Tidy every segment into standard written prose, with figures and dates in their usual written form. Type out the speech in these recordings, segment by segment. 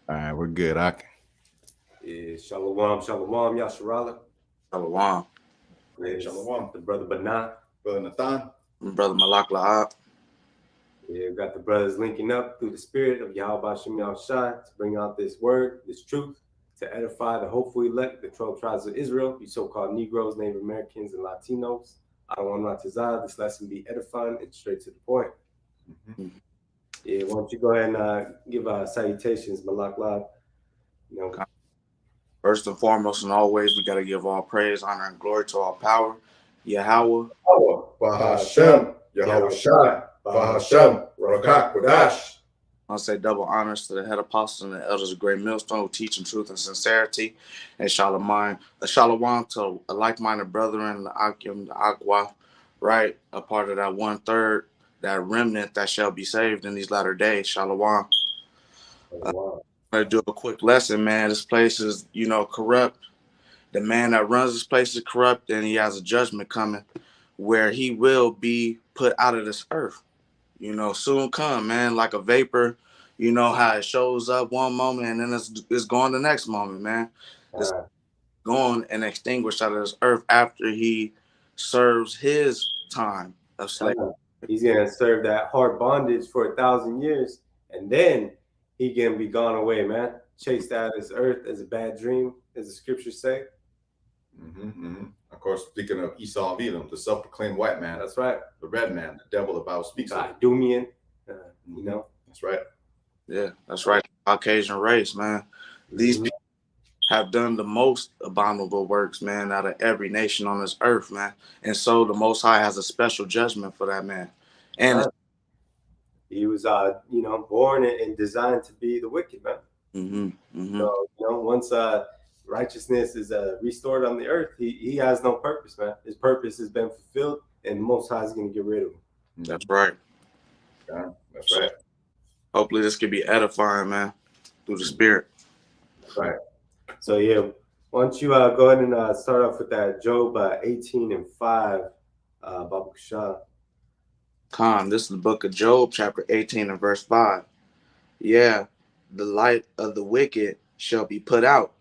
All right, we're good. I can. Yeah, Shalom, Shalom, Yasharala. Shalom. Hey, Yes, Shalom. the brother Bana. Brother Nathan. Brother Malak La'ab. Yeah, we got the brothers linking up through the spirit of Yahweh Shem Shai to bring out this word, this truth, to edify the hopeful elect, the 12 tribes of Israel, you so-called Negroes, Native Americans, and Latinos. I don't want this lesson be edifying and straight to the point. Mm-hmm. Yeah, why don't you go ahead and give salutations, Malak Lab. You know, First and foremost, and always, we got to give all praise, honor, and glory to our power, Yahweh. Bahashem, Yahweh Shai, Bahashem, Rakak Wadash. I'll say double honors to the head apostles and the elders of Great Millstone who teach in truth and sincerity. And shalom to a like-minded brethren, the Akim, the Agua, right? A part of that 1/3, that remnant that shall be saved in these latter days. Shalom. wow. I'm going to do a quick lesson, man. This place is, corrupt. The man that runs this place is corrupt, and he has a judgment coming where he will be put out of this earth. Soon come, man, like a vapor. You know how it shows up one moment and then it's gone the next moment, man. It's gone and extinguished out of this earth after he serves his time of slavery. He's gonna serve that hard bondage for 1,000 years, and then he gonna be gone away, man. Chased out of this earth as a bad dream, as the scriptures say. Mm-hmm, mm-hmm. Of course, speaking of Esau Edom, the self-proclaimed white man. That's right. The red man, the devil, the Bible speaks of. Idumean, you know. That's right. Yeah, that's right. Caucasian race, man. These people have done the most abominable works, man, out of every nation on this earth, man. And so the Most High has a special judgment for that man. And he was, born and designed to be the wicked, man. So, once righteousness is restored on the earth, he has no purpose, man. His purpose has been fulfilled, and the Most High is going to get rid of him. That's right. Yeah, that's right. Hopefully this can be edifying, man, through the spirit. Right. So, yeah, why don't you go ahead and start off with that Job 18:5, Baba Shah. Khan, this is the book of Job, chapter 18 and verse 5. Yeah, the light of the wicked shall be put out,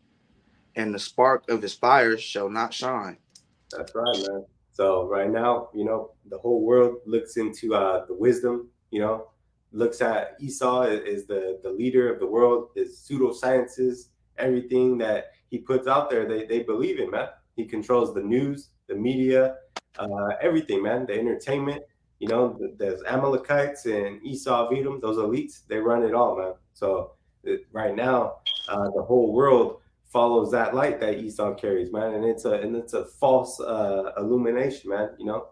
and the spark of his fire shall not shine. That's right, man. So right now, the whole world looks into the wisdom, looks at Esau as the leader of the world, his pseudosciences, everything that he puts out there, they believe in, man. He controls the news, the media, everything, man, the entertainment. There's Amalekites and Esau Edom, those elites, they run it all, man. So right now, the whole world follows that light that Esau carries, man, and it's a false illumination, man.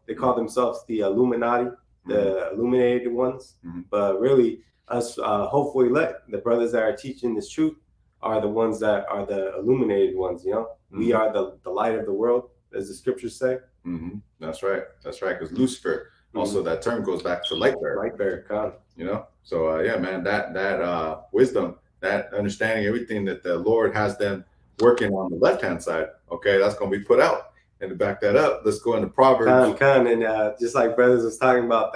They call themselves the Illuminati, the illuminated ones, but really us hopefully the brothers that are teaching this truth are the ones that are the illuminated ones. We are the light of the world, as the scriptures say. That's right, because Lucifer, also that term goes back to light bearer. God. So yeah, man, that wisdom, that understanding, everything that the Lord has them working on the left-hand side, okay, that's going to be put out. And to back that up, let's go into Proverbs. And just like brothers was talking about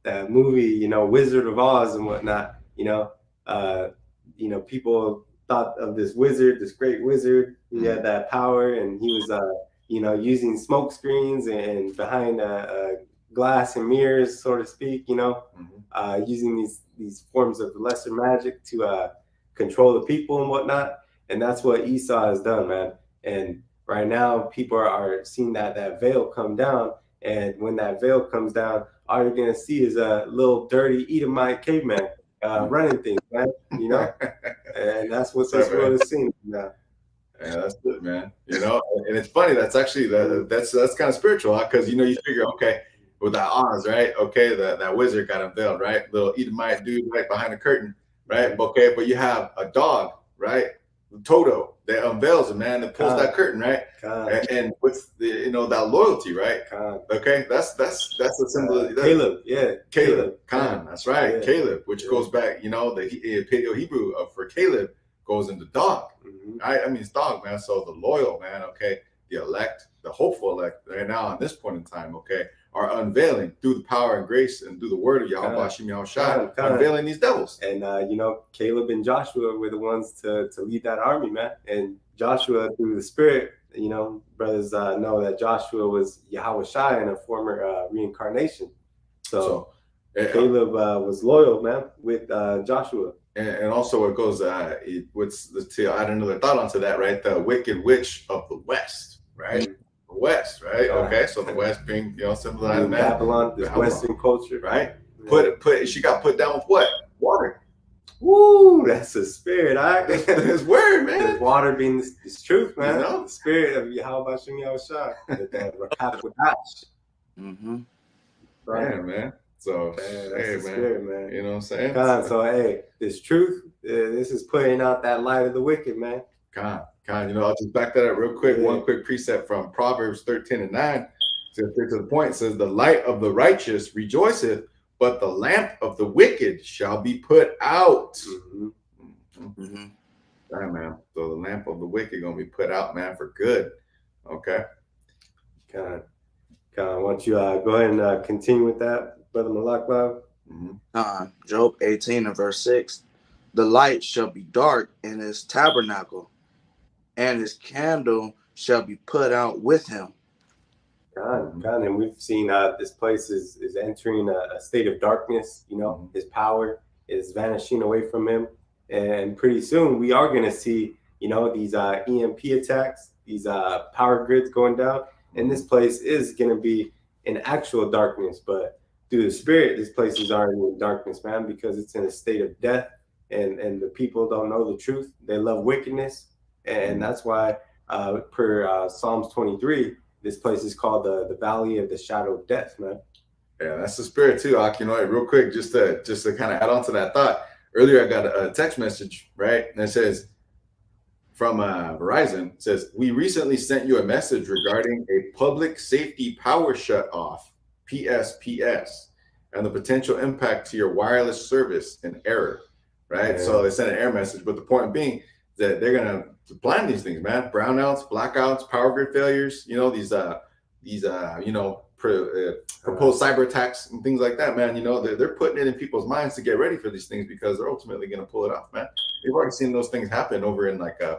that movie, Wizard of Oz and whatnot, people thought of this wizard, this great wizard. He had that power, and he was, using smoke screens and behind glass and mirrors, so to speak, using these forms of lesser magic to control the people and whatnot. And that's what Esau has done, man. And right now, people are seeing that veil come down. And when that veil comes down, all you're going to see is a little dirty Edomite caveman running things, man. And that's what this world is seeing now. Yeah, that's it, man. And it's funny. That's actually that's kind of spiritual, because you figure, okay, with that Oz, right? Okay, that wizard got unveiled, right? Little Edomite dude right behind the curtain, right? Okay, but you have a dog, right? Toto that unveils it, man, that pulls that curtain, right? And with the that loyalty, right? Okay, that's a symbol. Caleb, Caleb, Khan, that's right, yeah. Caleb, which goes back, the Paleo Hebrew for Caleb goes into dog, right? I mean, it's dog, man. So the loyal, man, okay, the elect, the hopeful elect, right now at this point in time, okay, are unveiling through the power and grace and through the word of Yahweh Hashem Yahushua, Kind. unveiling these devils. And Caleb and Joshua were the ones to lead that army, man. And Joshua, through the Spirit, brothers know that Joshua was Yahweh Shai in a former reincarnation. So Caleb was loyal, man, with Joshua. And also it goes, to add another thought onto that, right? The wicked witch of the West, right? Mm-hmm. The West, right? Okay, so the West being, symbolized, man. Babylon, this Western culture. Right? She got put down with what? Water. Woo, that's the spirit, all right? His word, man. The water being this truth, man. The spirit of Yahweh Hashem Yahushua. Mm-hmm. Right, man. So, hey, man. Spirit, man. You know what I'm saying? So, hey, this truth, this is putting out that light of the wicked, man. I'll just back that up real quick. Yeah. One quick precept from Proverbs 13:9. Says to the point, says, the light of the righteous rejoiceth, but the lamp of the wicked shall be put out. Mm-hmm. Mm-hmm. Right, man. So the lamp of the wicked gonna be put out, man, for good. Okay. Why don't you go ahead and continue with that, Brother Malak? Job 18 and verse 6. The light shall be dark in his tabernacle, and his candle shall be put out with him. And we've seen this place is entering a state of darkness. His power is vanishing away from him, and pretty soon we are going to see these EMP attacks, these power grids going down, and this place is going to be in actual darkness. But through the Spirit, this place is already in darkness, man, because it's in a state of death, and the people don't know the truth. They love wickedness, and that's why per Psalms 23. This place is called the Valley of the Shadow of Death, man. Yeah, that's the spirit too, Ak. Real quick, just to kind of add on to that thought. Earlier, I got a text message, right? And it says from Verizon, it says, we recently sent you a message regarding a public safety power shut off, PSPS, and the potential impact to your wireless service and error, right? Yeah. So they sent an error message, but the point being that they're gonna plan these things, man. Brownouts, blackouts, power grid failures. These proposed cyber attacks and things like that, man. They're putting it in people's minds to get ready for these things because they're ultimately gonna pull it off, man. We've already seen those things happen over in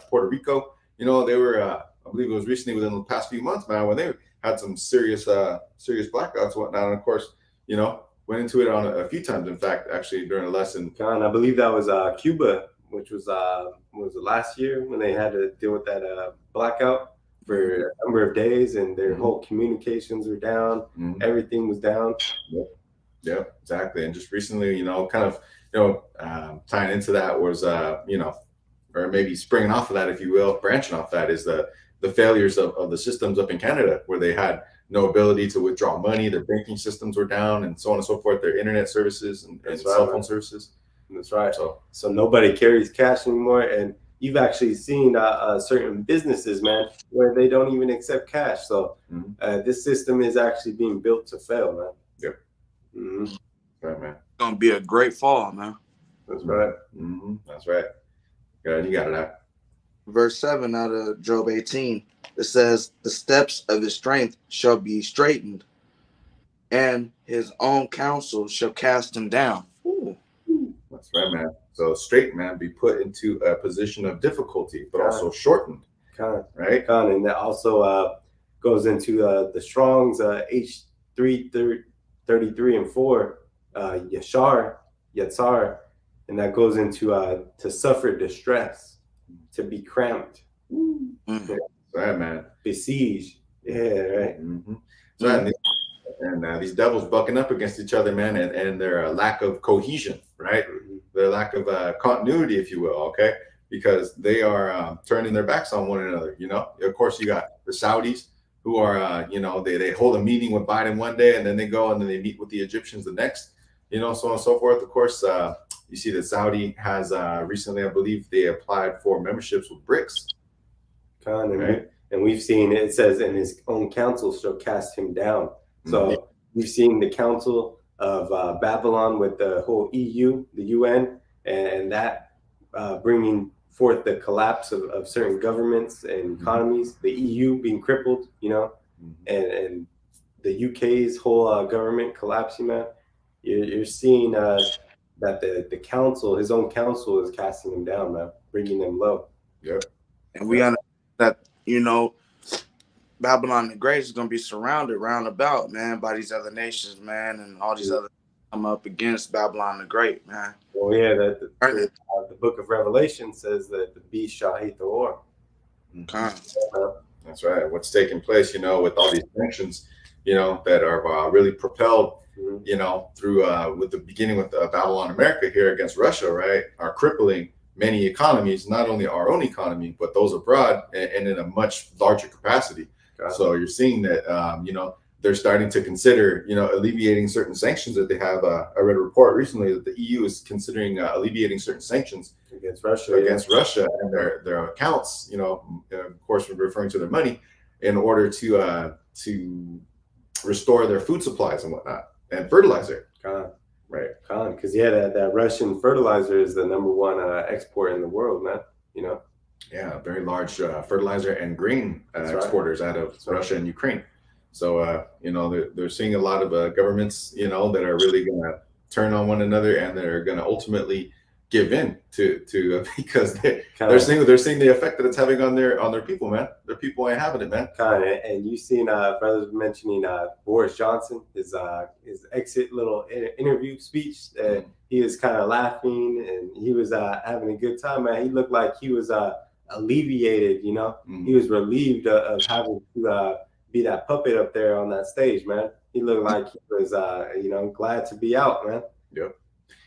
Puerto Rico. They were, I believe it was recently within the past few months, man, when they had some serious blackouts and whatnot. And of course, went into it on a few times. In fact, actually during a lesson. I believe that was Cuba, which was last year when they had to deal with that blackout for a number of days, and their whole communications were down. Everything was down. Yep, exactly. And just recently, tying into that was, or maybe springing off of that, if you will, branching off that is the failures of the systems up in Canada, where they had no ability to withdraw money. Their banking systems were down, and so on and so forth. Their internet services and cell phone services. That's right. So nobody carries cash anymore, and you've actually seen certain businesses, man, where they don't even accept cash. So this system is actually being built to fail, man. Yep. Right, man. It's gonna be a great fall, man. That's right. That's right. Good, you got it out. Verse 7 out of Job 18. It says, the steps of his strength shall be straightened, and his own counsel shall cast him down. Ooh. That's right, man. So straight, man, be put into a position of difficulty, but also shortened. Right? And that also goes into the Strong's H333 and 4, Yatsar, and that goes into to suffer distress, to be cramped. Right, man. Besieged. Yeah, right. So, and these devils bucking up against each other, man, and their lack of cohesion, right? Their lack of continuity, if you will, okay? Because they are turning their backs on one another, Of course, you got the Saudis who are, they hold a meeting with Biden one day, and then they go and then they meet with the Egyptians the next, so on and so forth. Of course, you see that Saudi has recently, I believe, they applied for memberships with BRICS. And we've seen it says, and his own counsel shall cast him down. So we've seen the council of Babylon with the whole EU, the UN, and that bringing forth the collapse of certain governments and economies, the EU being crippled, and the UK's whole government collapsing, man, you're seeing that the council, his own council, is casting him down, man, bringing him low. Yep. And we understand that, Babylon the Great is going to be surrounded round about, man, by these other nations, man, and all these other come up against Babylon the Great, man. Well, yeah, the book of Revelation says that the beast shall hate the Lord. That's right. What's taking place, with all these sanctions, that are really propelled, through with the beginning with Babylon America here against Russia, right, are crippling many economies, not only our own economy, but those abroad, and in a much larger capacity. So you're seeing that, they're starting to consider, alleviating certain sanctions that they have. I read a report recently that the EU is considering alleviating certain sanctions against Russia and their accounts, of course, we're referring to their money, in order to restore their food supplies and whatnot, and fertilizer. Right. Because that Russian fertilizer is the #1 export in the world, man. Yeah, very large fertilizer and grain exporters out of Russia and Ukraine. So, they're seeing a lot of governments, that are really going to turn on one another, and they're going to ultimately give in to because they're seeing the effect that it's having on their people, man. Their people ain't having it, man. And you've seen brothers mentioning Boris Johnson, his exit little interview speech. He was kind of laughing, and he was having a good time, man. He looked like he was alleviated, He was relieved of having to be that puppet up there on that stage, man. He looked like he was glad to be out, man. Yep.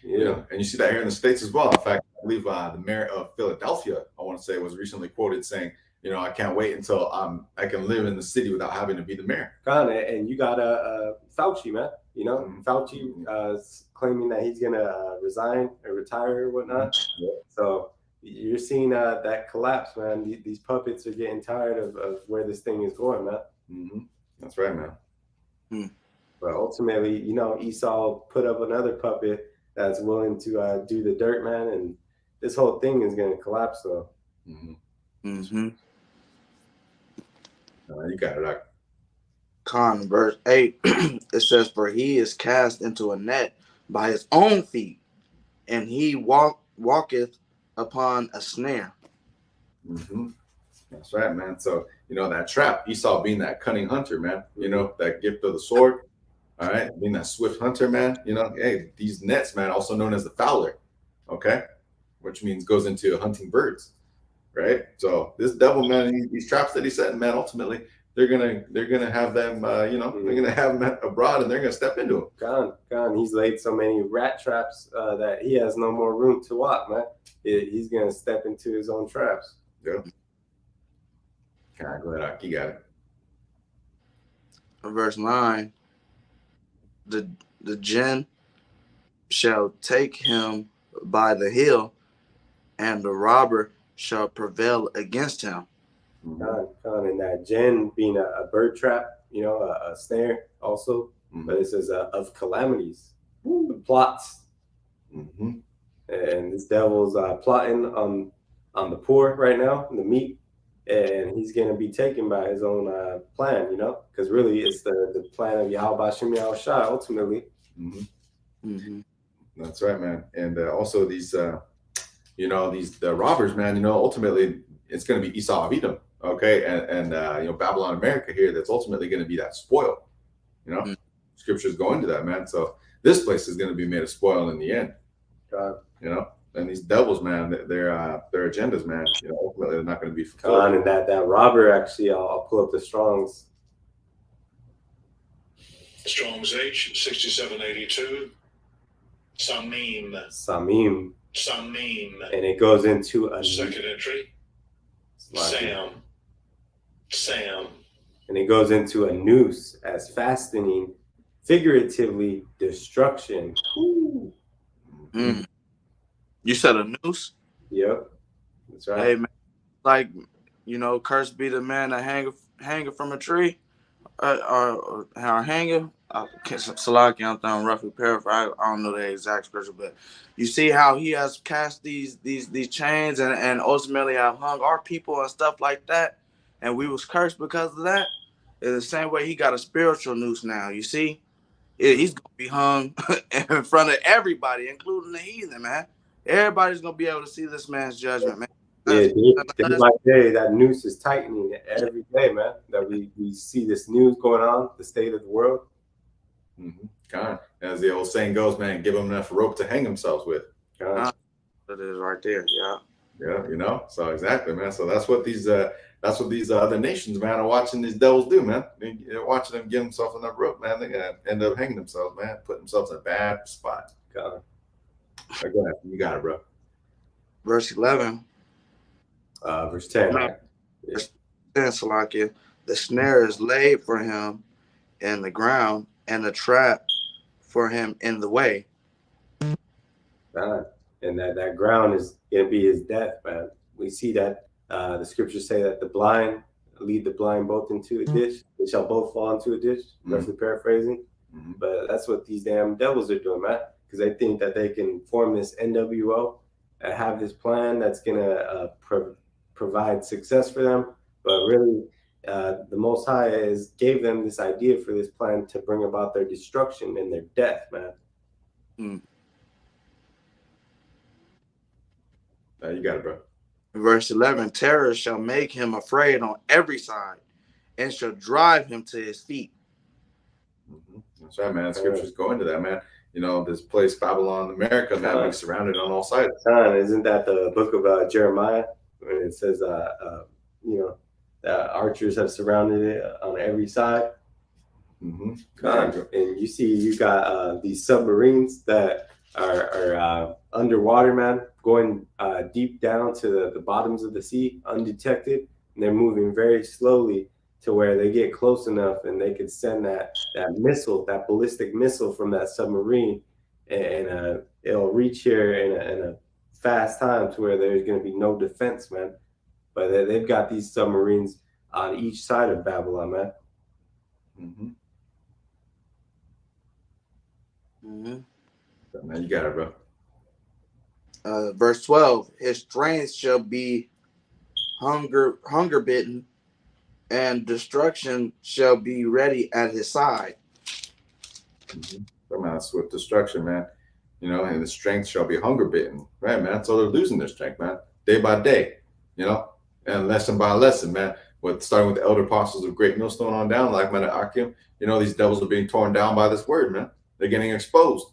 Yeah, and you see that here in the States as well. In fact, I believe the mayor of Philadelphia, I want to say, was recently quoted saying, I can't wait until I can live in the city without having to be the mayor. And you got Fauci, man. Fauci claiming that he's gonna resign or retire or whatnot. So you're seeing that collapse, man. These puppets are getting tired of where this thing is going, man. That's right, man. But ultimately, Esau put up another puppet that's willing to do the dirt, man, and this whole thing is going to collapse, though. You got it, Doc. Con, verse 8, it says, "For he is cast into a net by his own feet, and he walketh upon a snare." That's right, man. So, that trap, Esau being that cunning hunter, man, that gift of the sword. All right, being that swift hunter, man, hey, these nets, man, also known as the fowler, okay, which means goes into hunting birds, right? So this devil, man, these traps that he's setting, man, ultimately they're gonna have them, they're gonna have them abroad, and they're gonna step into them. Gone. He's laid so many rat traps that he has no more room to walk, man. He's gonna step into his own traps. Yeah. Go ahead, you got it. Verse 9. The jinn shall take him by the heel, and the robber shall prevail against him. And that jinn being a bird trap, a snare also, but it says of calamities, plots. And this devil's plotting on the poor right now, the meek, and he's going to be taken by his own plan, because really it's the plan of Yahweh Shem Yahushua ultimately. That's right, man. And also these, the robbers, man, ultimately it's going to be Esau of Edom, okay? And Babylon America here, that's ultimately going to be that spoil, Scripture's going to that, man. So this place is going to be made a spoil in the end, And these devils, man, their agendas, man, ultimately they're not going to be fulfilled. And that robber, actually, I'll pull up the Strong's. Strong's H 6782. Samim. And it goes into a second entry. Sam. And it goes into a noose as fastening, figuratively destruction. You said a noose? Yep. That's right. Hey, man, like, cursed be the man that hanging from a tree, or hanging. Salaki, I'm throwing roughly paraphrase. I don't know the exact scripture, but you see how he has cast these chains and ultimately have hung our people and stuff like that, and we was cursed because of that. In the same way, he got a spiritual noose now. You see, he's gonna be hung in front of everybody, including the heathen, man. Everybody's gonna be able to see this man's judgment, man. Yeah, day by day, that noose is tightening every day, man. That we see this news going on, the state of the world. Mm-hmm. God, as the old saying goes, man, give them enough rope to hang themselves with. God. That is right there, yeah. Yeah, you know. So exactly, man. So that's what these other nations, man, are watching these devils do, man. They're watching them give themselves enough rope, man. They're gonna end up hanging themselves, man, putting themselves in a bad spot. God. Go ahead. You got it, bro. Verse 11. Verse 10. Right? Verse 10, Salakia. The snare is laid for him in the ground, and the trap for him in the way. God. And that ground is going to be his death, man. We see that the scriptures say that the blind lead the blind both into a ditch. They shall both fall into a ditch. Roughly paraphrasing. Mm-hmm. But that's what these damn devils are doing, man. Because they think that they can form this NWO and have this plan that's going to provide success for them. But really, the Most High gave them this idea for this plan to bring about their destruction and their death, man. Mm. You got it, bro. Verse 11, terror shall make him afraid on every side and shall drive him to his feet. Mm-hmm. That's right, man. Scriptures go into that, man. You know, this place, Babylon, America, man, we're surrounded on all sides. Isn't that the book of Jeremiah? When it says, archers have surrounded it on every side. Mm-hmm. And you got these submarines that are underwater, man, going deep down to the bottoms of the sea, undetected, and they're moving very slowly to where they get close enough and they could send that missile, that ballistic missile from that submarine, and it'll reach here in a fast time to where there's going to be no defense, man. But they've got these submarines on each side of Babylon, man. Mm-hmm. Mm-hmm. Man, you got it, bro. Verse 12, his strength shall be hunger bitten, and destruction shall be ready at his side. Mm-hmm. So, man, swift destruction, man. You know, and the strength shall be hunger bitten, right, man? So they're losing their strength, man, day by day, you know, and lesson by lesson, man. Starting with the elder apostles of Great Millstone on down, like man, Akim, you know, these devils are being torn down by this word, man. They're getting exposed,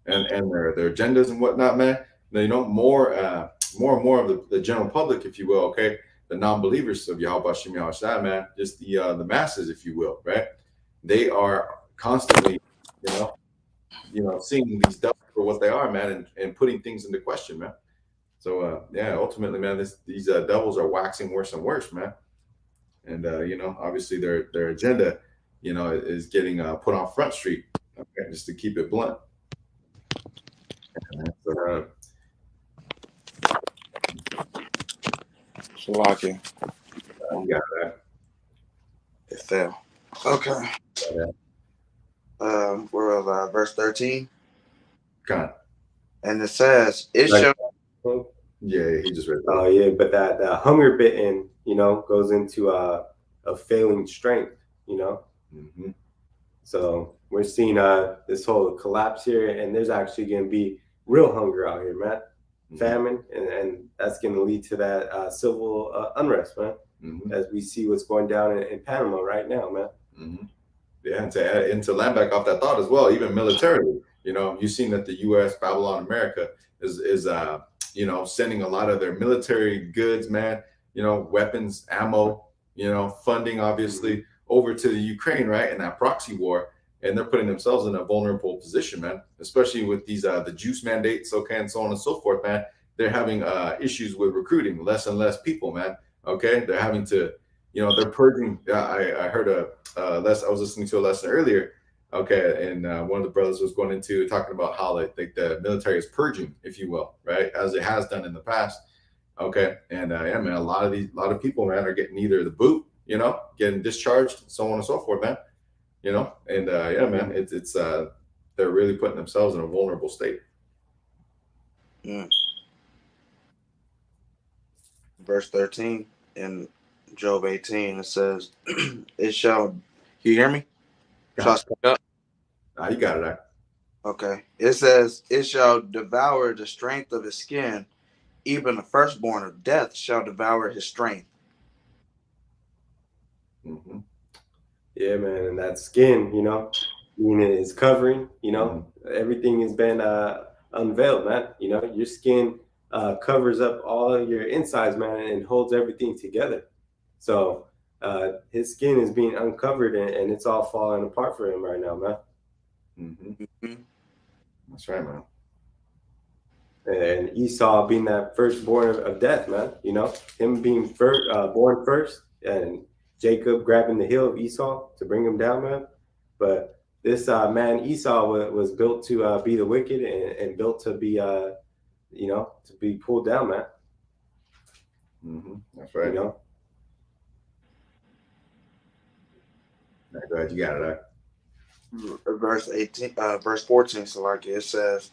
and their agendas and whatnot, man. You know, more and more of the general public, if you will, okay, the non-believers of Yahweh Shem Yahushua, man, just the masses, if you will, right? They are constantly, you know, seeing these devils for what they are, man, and putting things into question, man. So ultimately, man, these devils are waxing worse and worse, man. And you know, obviously their agenda, you know, is getting put on Front Street, okay, just to keep it blunt. Salaki. You got that. It fell. Okay. Where was I? Verse 13. God. And it says, "It shall." Yeah, he just read that. Oh yeah, but that hunger bitten, you know, goes into a failing strength, you know. Mm-hmm. So we're seeing this whole collapse here, and there's actually going to be real hunger out here, man. Famine, and that's going to lead to that civil unrest, man. Mm-hmm. As we see what's going down in Panama right now, man. Mm-hmm. Yeah, and to land back off that thought as well, even militarily, you know, you've seen that the U.S., Babylon, America is you know, sending a lot of their military goods, man, you know, weapons, ammo, you know, funding, obviously, over to the Ukraine, right, in that proxy war. And they're putting themselves in a vulnerable position, man, especially with these the juice mandates, okay, and so on and so forth, man. They're having issues with recruiting less and less people, man. Okay, they're having to, you know, they're purging. I heard I was listening to a lesson earlier, okay, and one of the brothers was going into talking about how like the military is purging, if you will, right, as it has done in the past. Okay, and yeah, man, a lot of people, man, are getting either the boot, you know, getting discharged, so on and so forth, man. You know, and yeah, man, it's they're really putting themselves in a vulnerable state. Verse 13, and Job 18. It says, "It shall." You hear me? Shall I speak up? You got it. Okay. It says, "It shall devour the strength of his skin; even the firstborn of death shall devour his strength." Mm-hmm. Yeah, man, and that skin, meaning it's covering, everything has been unveiled, man. Your skin covers up all your insides, man, and holds everything together. So his skin is being uncovered, and it's all falling apart for him right now, man. Mm-hmm. Mm-hmm. That's right, man. And Esau being that firstborn of death, man. Him being born first, and Jacob grabbing the heel of Esau to bring him down, man. But this man Esau was built to be the wicked, and built to be to be pulled down, man. Mm-hmm. That's right. Go ahead, you got it. Verse 18, verse 14. So like it says,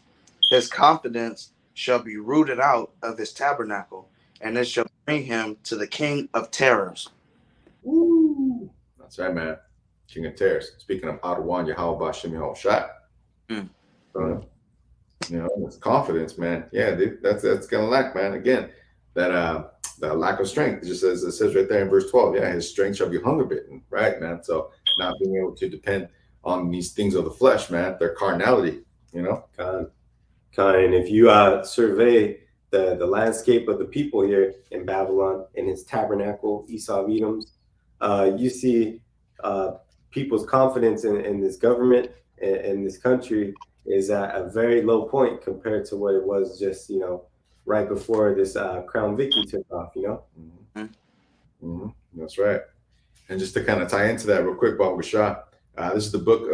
"His confidence shall be rooted out of his tabernacle, and it shall bring him to the king of terrors." Woo! That's right, man. King of Terrors. Speaking of Adawan Yahweh Bashem Yahushua. It's confidence, man. Yeah, dude, that's gonna lack, man. Again, that lack of strength. It says right there in verse 12. Yeah, his strength shall be hunger bitten, right, man? So not being able to depend on these things of the flesh, man. Their carnality, Kind. If you survey the landscape of the people here in Babylon, in his tabernacle, Esau of Edom's, you see people's confidence in this government and this country is at a very low point compared to what it was just right before this Crown Vicky took off. Mm-hmm. Mm-hmm. That's right. And just to kind of tie into that real quick, Bob Rashad, this is the book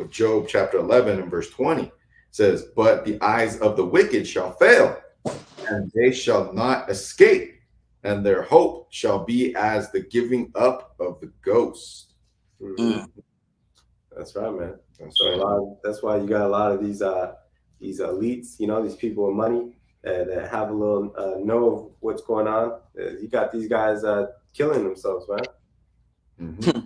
of Job, chapter 11 and verse 20. It says, "But the eyes of the wicked shall fail, and they shall not escape, and their hope shall be as the giving up of the ghost." Mm-hmm. That's right, man. That's right. That's why you got a lot of these elites, these people with money that have a little know of what's going on. You got these guys killing themselves, man. Mm-hmm.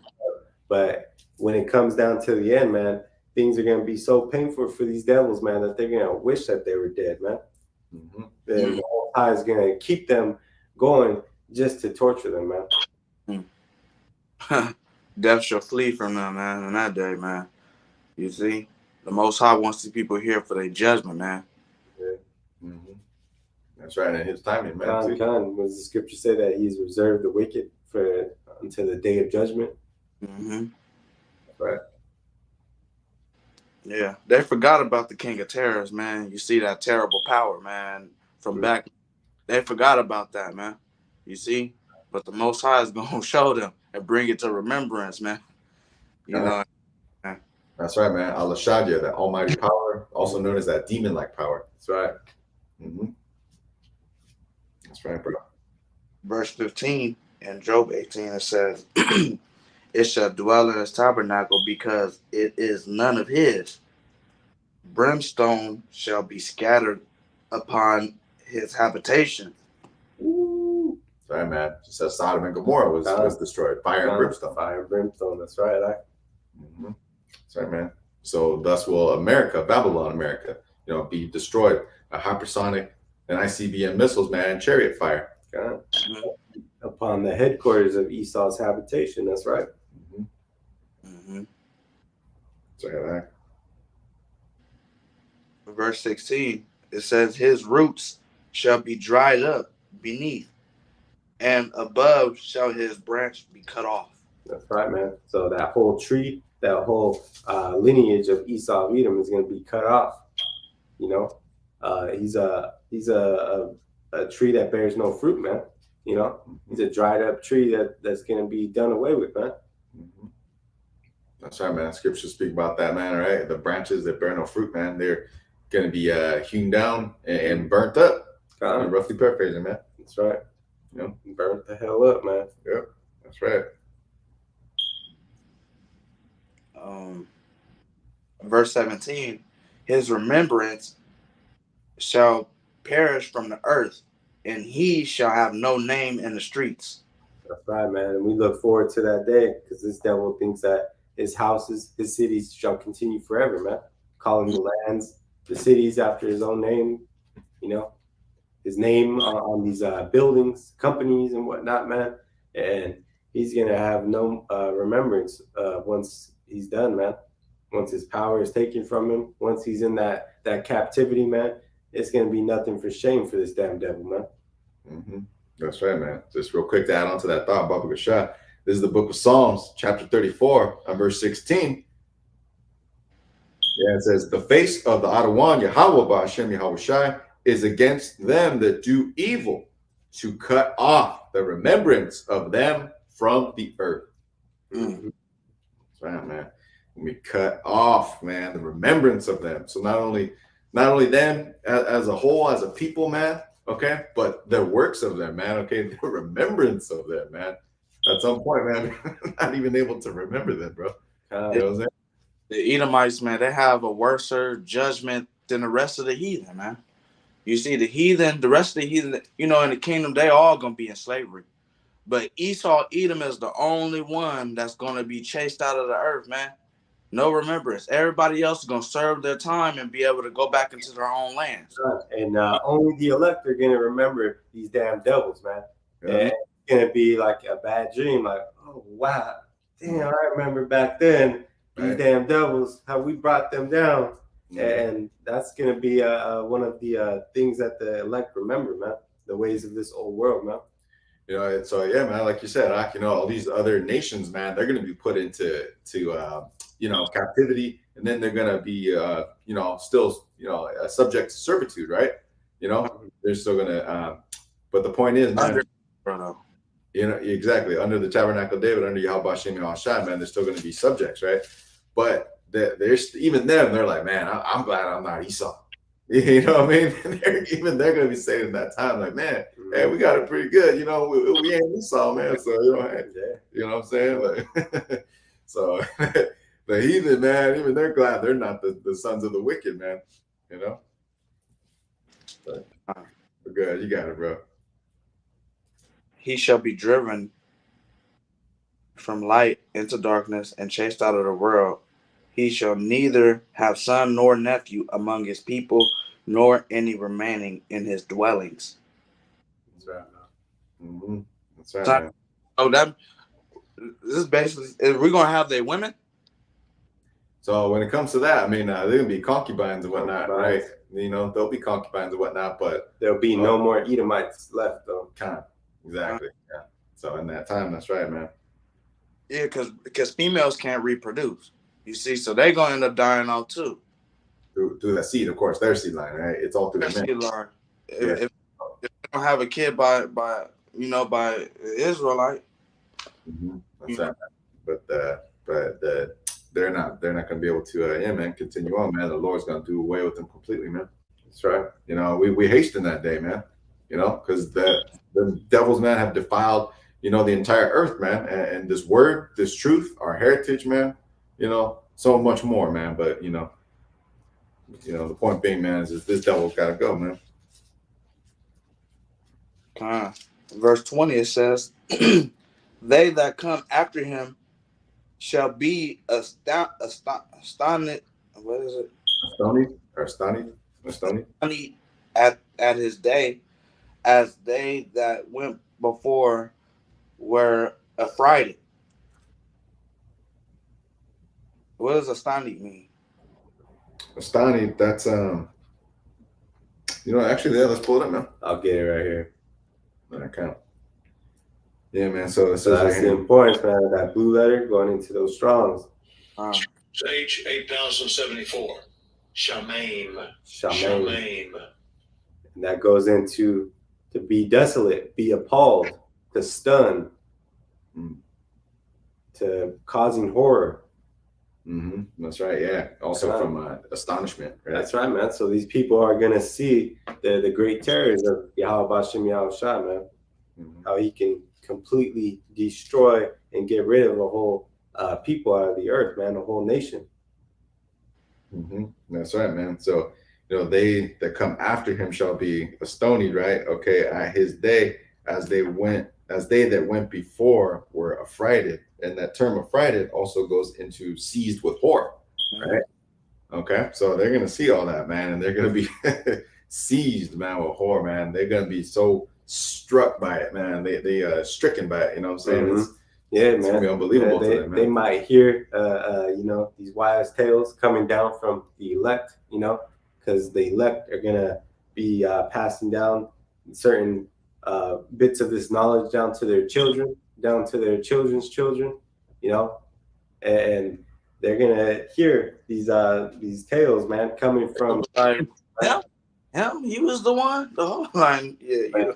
But when it comes down to the end, man, things are gonna be so painful for these devils, man, that they're gonna wish that they were dead, man. Mm-hmm. And the whole High is gonna keep them going just to torture them, man. Death shall flee from them, man, in that day, man. You see, the Most High wants these people here for their judgment, man. Yeah. Mm-hmm. That's right, and his timing, man. Was the scripture say that he's reserved the wicked for until the day of judgment? Mm-hmm. Right. Yeah, they forgot about the King of Terrors, man. You see that terrible power, man, from back. They forgot about that, man. You see, but the Most High is gonna show them and bring it to remembrance, man. You know. That's right, man. Allah Shadia, that almighty power, also known as that demon-like power. That's right. Mm-hmm. That's right, bro. Verse 15 in Job 18, it says, "It shall dwell in his tabernacle because it is none of his. Brimstone shall be scattered upon his habitation." Ooh. Sorry, man. Just as Sodom and Gomorrah was destroyed. Fire and brimstone. Fire and brimstone. That's right. Mm-hmm. That's right, man. So thus will America, Babylon, America, be destroyed by hypersonic and ICBM missiles, man, chariot fire. Upon the headquarters of Esau's habitation. That's right. Mm-hmm. Mm-hmm. That's right. Verse 16, it says, "His roots shall be dried up beneath, and above shall his branch be cut off." That's right, man. So that whole tree, that whole lineage of Esau of Edom is going to be cut off. He's a tree that bears no fruit, man. He's a dried up tree that's going to be done away with, man. Mm-hmm. That's right, man. Scriptures speak about that, man. Right, the branches that bear no fruit, man, they're going to be hewn down and burnt up. I'm roughly paraphrasing, man. That's right. Burnt the hell up, man. Yep, that's right. Verse 17, "His remembrance shall perish from the earth, and he shall have no name in the streets. That's right, man. And we look forward to that day because this devil thinks that his houses, his cities shall continue forever, man. Calling the lands, the cities after his own name, you know, his name on these buildings, companies, and whatnot, man. And he's going to have no remembrance once he's done, man. Once his power is taken from him, once he's in that captivity, man, it's going to be nothing for shame for this damn devil, man. Mm-hmm. That's right, man. Just real quick to add on to that thought, Baba Gashad. This is the book of Psalms, chapter 34, verse 16. Yeah, it says, the face of the Adawan, Yahweh Ba'ashem Yahweh Shai, is against them that do evil, to cut off the remembrance of them from the earth. Mm. That's right, man. We cut off, man, the remembrance of them. So not only them as a whole, as a people, man, okay, but the works of them, man, okay, the remembrance of them, man. At some point, man, not even able to remember them, bro. You know what I'm saying? The Edomites, man, they have a worser judgment than the rest of the heathen, man. You see, the rest of the heathen, you know, in the kingdom, they all gonna be in slavery. But Esau, Edom is the only one that's gonna be chased out of the earth, man. No remembrance. Everybody else is gonna serve their time and be able to go back into their own lands. And only the elect are going to remember these damn devils, man. Yeah. And it's going to be like a bad dream. Like, oh, wow. Damn, I remember back then, these damn devils, how we brought them down. And that's going to be one of the things that the elect remember, man. The ways of this old world, man. You know, so yeah, man, like you said, you know, all these other nations, man, they're going to be put into you know, captivity, and then they're going to be you know, still, you know, subject to servitude, right? You know, they're still going to but the point is, man, you know, exactly, under the tabernacle of David, under Yahweh Shem Yahweh Shai, man, they're still going to be subjects, right? But there's even them, they're like, man, I'm glad I'm not Esau. You know what I mean? They're going to be saying in that time, like, man, hey, we got it pretty good. You know, we ain't Esau, man. So, you know, hey, you know what I'm saying? Like, so the heathen, man, even they're glad they're not the sons of the wicked, man. You know? But good. You got it, bro. He shall be driven from light into darkness and chased out of the world. He shall neither have son nor nephew among his people, nor any remaining in his dwellings. That's right. Mm-hmm. That's right, man. Oh, this is basically, we're gonna have their women. So when it comes to that, I mean, they're gonna be concubines and whatnot, right? You know, there'll be concubines and whatnot, but there'll be no more Edomites left, though. Kind of, exactly. Yeah. So in that time, that's right, man. Yeah, because females can't reproduce. You see, so they're gonna end up dying off too. Through that seed, of course, their seed line, right? It's all through the seed line. If they don't have a kid by Israelite, that's right. But they're not going to be able to, man, continue on, man. The Lord's going to do away with them completely, man. That's right. You know, we hasten that day, man. You know, because the devils, man, have defiled, you know, the entire earth, man, and this word, this truth, our heritage, man. You know, so much more, man. But you know, the point being, man, is this devil's got to go, man. Verse 20, it says, they that come after him shall be astounded. What is it? Astonished at his day, as they that went before were affrighted. What does astonished mean? Astonished, that's you know, actually, yeah, let's pull it up, man. I'll get it right here. Okay. Yeah, man. So that's the importance, man, of that blue letter going into those Strongs. H 8074. Shamaim. And that goes into to be desolate, be appalled, to stun, to causing horror. That's right. Yeah. Also from astonishment. Right? That's right, man. So these people are gonna see the great terrors of Yahweh Ba'ashem Yahweh Shai, man. How he can completely destroy and get rid of a whole people out of the earth, man, a whole nation. That's right, man. So they that come after him shall be astonied, right? Okay, at his day, as they that went before were affrighted. And that term affrighted also goes into seized with horror, right? Okay, so they're gonna see all that, man, and they're gonna be seized, man, with horror, man. They're gonna be so struck by it, man. They stricken by it. You know what I'm saying? Mhm. It's man. gonna be unbelievable to They, them, man. they might hear, these wise tales coming down from the elect, because the elect are gonna be passing down certain bits of this knowledge down to their children, down to their children's children, and they're gonna hear these tales, man, coming from Like him, he was the one. The whole line, yeah.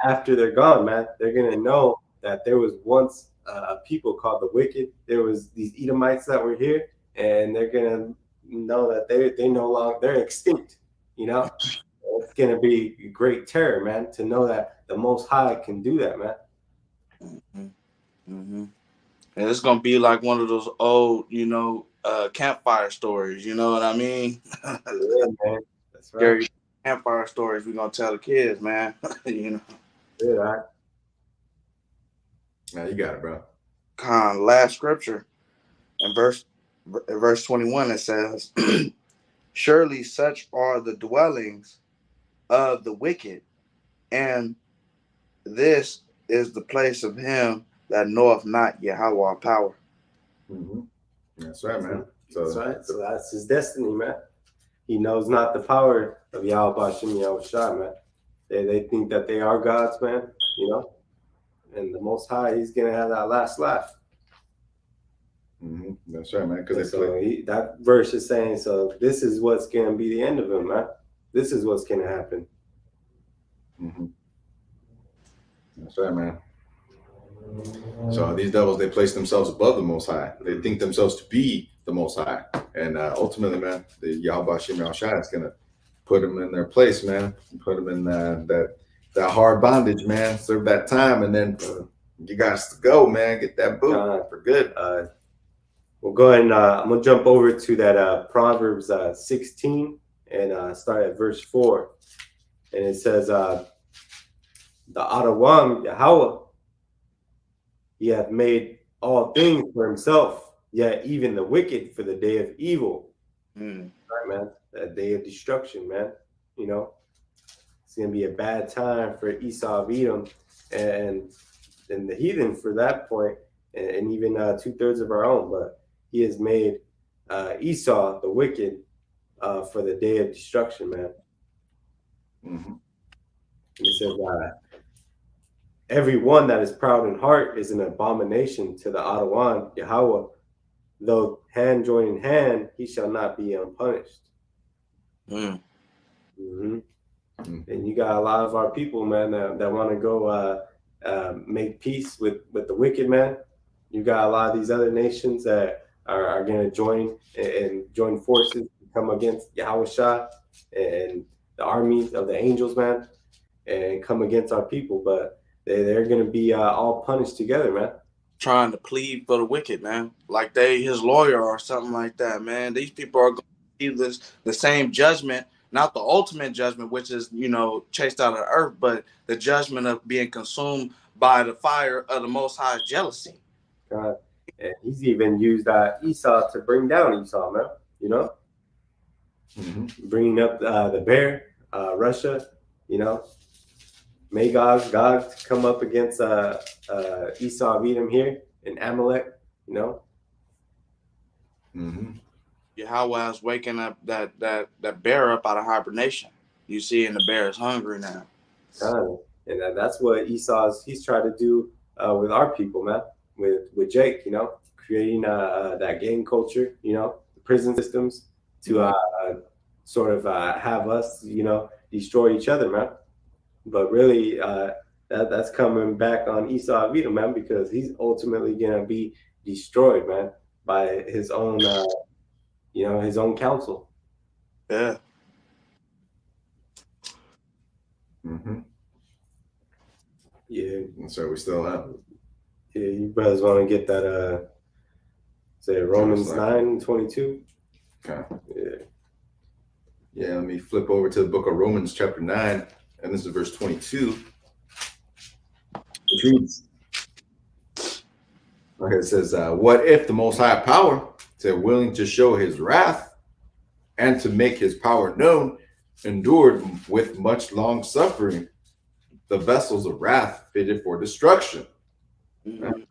after they're gone, man. They're gonna know that there was once a people called the wicked. There was these Edomites that were here, and they're gonna know that they no longer, they're extinct. It's gonna be great terror, man, to know that the Most High can do that, man. Mm-hmm. And it's gonna be like one of those old, campfire stories. You know what I mean? Yeah, man. That's right. Scary campfire stories we're gonna tell the kids, man. Yeah, right. Yeah, you got it, bro. Last scripture in verse 21, it says, "Surely such are the dwellings of the wicked, and this is the place of him that knoweth not Yahweh power." Mm-hmm. That's right, man. That's right. So that's his destiny, man. He knows not the power of Yahweh Bashem Yahushua, man. They think that they are gods, man, and the Most High, he's going to have that last laugh. Mm-hmm. That's right, man. Because that verse is saying, so this is what's going to be the end of him, man. This is what's going to happen. Mm-hmm. That's right, man. So these devils, they place themselves above the Most High. They think themselves to be the Most High. And ultimately, man, the Yahweh Shem Yahushua is going to put them in their place, man. Put them in that hard bondage, man. Serve that time, and then you guys to go, man. Get that boot for good. We'll go ahead and I'm going to jump over to that Proverbs 16 and start at verse 4. And it says, the Adawam Yahweh, he hath made all things for himself, yet even the wicked for the day of evil. Right, man? That day of destruction, man. It's going to be a bad time for Esau of Edom and the heathen for that point, and even 2/3 of our own. But he has made Esau, the wicked, for the day of destruction, man. Mm-hmm. He says, every one that is proud in heart is an abomination to the Adawan Yahweh. Though hand join in hand, he shall not be unpunished. Mm-hmm. And you got a lot of our people, man, that want to go make peace with the wicked, man. You got a lot of these other nations that are going to join forces to come against Yahushua and the armies of the angels, man, and come against our people. But they're going to be all punished together, man. Trying to plead for the wicked, man. Like they his lawyer or something like that, man. These people are going to see the same judgment, not the ultimate judgment, which is, chased out of the earth, but the judgment of being consumed by the fire of the Most High's jealousy. God. And he's even used Esau to bring down Esau, man. Mm-hmm. Bringing up the bear, Russia, Magog, Gog to come up against Esau of Edom here in Amalek, Mm-hmm. Yahweh is waking up that bear up out of hibernation. You see, and the bear is hungry now. And that's what he's trying to do with our people, man. With Jake, creating that gang culture, the prison systems to sort of have us, destroy each other, man. But really, that's coming back on Esau of Edom, man, because he's ultimately gonna be destroyed, man, by his own, his own counsel. Yeah. Mm-hmm. Yeah. And so we still have. Yeah, you brothers want to get that? Say Romans 9:22. Okay. Yeah. Yeah, let me flip over to the book of Romans, chapter 9, and this is verse 22. Which reads, okay, it says, what if the Most High Power said, willing to show his wrath and to make his power known, endured with much long suffering the vessels of wrath fitted for destruction. Mhm.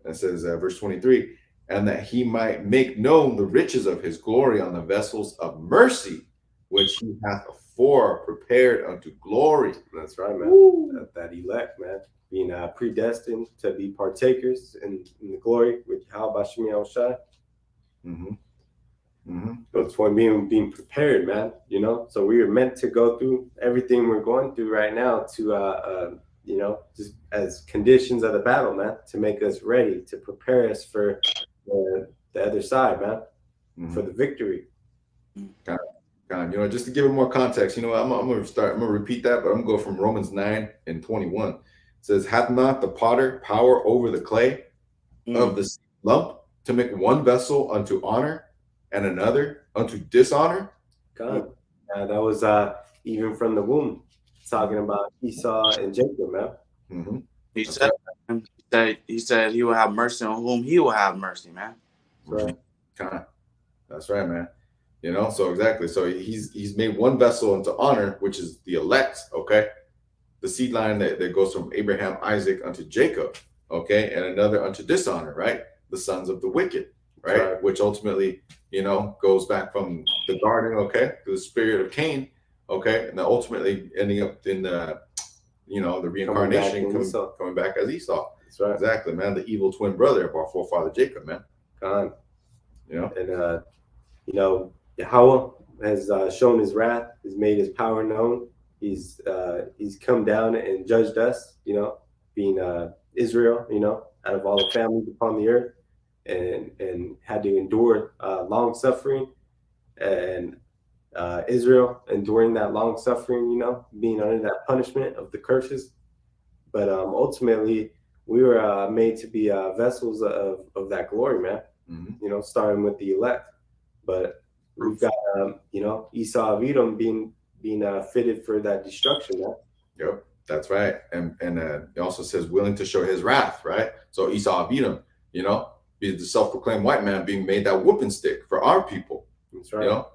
It says, verse 23, and that he might make known the riches of his glory on the vessels of mercy, which he hath afore prepared unto glory. That's right, man. That elect, man, being predestined to be partakers in the glory with Yahweh Shem Yahushua. Mm-hmm. Mm-hmm. That's why being prepared, man. You know, so we are meant to go through everything we're going through right now to, you know, just as conditions of the battle, man, to make us ready, to prepare us for the other side, man, for the victory. God, you know, just to give it more context, you know, I'm gonna repeat that, but I'm gonna go from Romans 9 and 21. It says, hath not the potter power over the clay of the lump to make one vessel unto honor and another unto dishonor? God, that was even from the womb, talking about Esau and Jacob, man. Mm-hmm. He said he will have mercy on whom he will have mercy, man. Right. That's right, man. You know, so exactly. So he's made one vessel unto honor, which is the elect, okay? The seed line that goes from Abraham, Isaac unto Jacob, okay? And another unto dishonor, right? The sons of the wicked, right? Which ultimately, you know, goes back from the garden, okay, to the spirit of Cain, okay? And then ultimately ending up in the, you know, the reincarnation coming back as Esau. That's right. Exactly, man. The evil twin brother of our forefather Jacob, man. God. You know? And, you know, Yahweh has shown his wrath, has made his power known. He's come down and judged us, you know, being Israel, you know, out of all the families upon the earth, and had to endure long suffering, and Israel enduring that long suffering, you know, being under that punishment of the curses. But ultimately, we were made to be vessels of that glory, man. Mm-hmm. You know, starting with the elect. But we've got, you know, Esau of Edom being fitted for that destruction, man. Yep, that's right. And it also says willing to show his wrath, right? So Esau of Edom, you know, he's the self-proclaimed white man being made that whooping stick for our people. That's right. You know,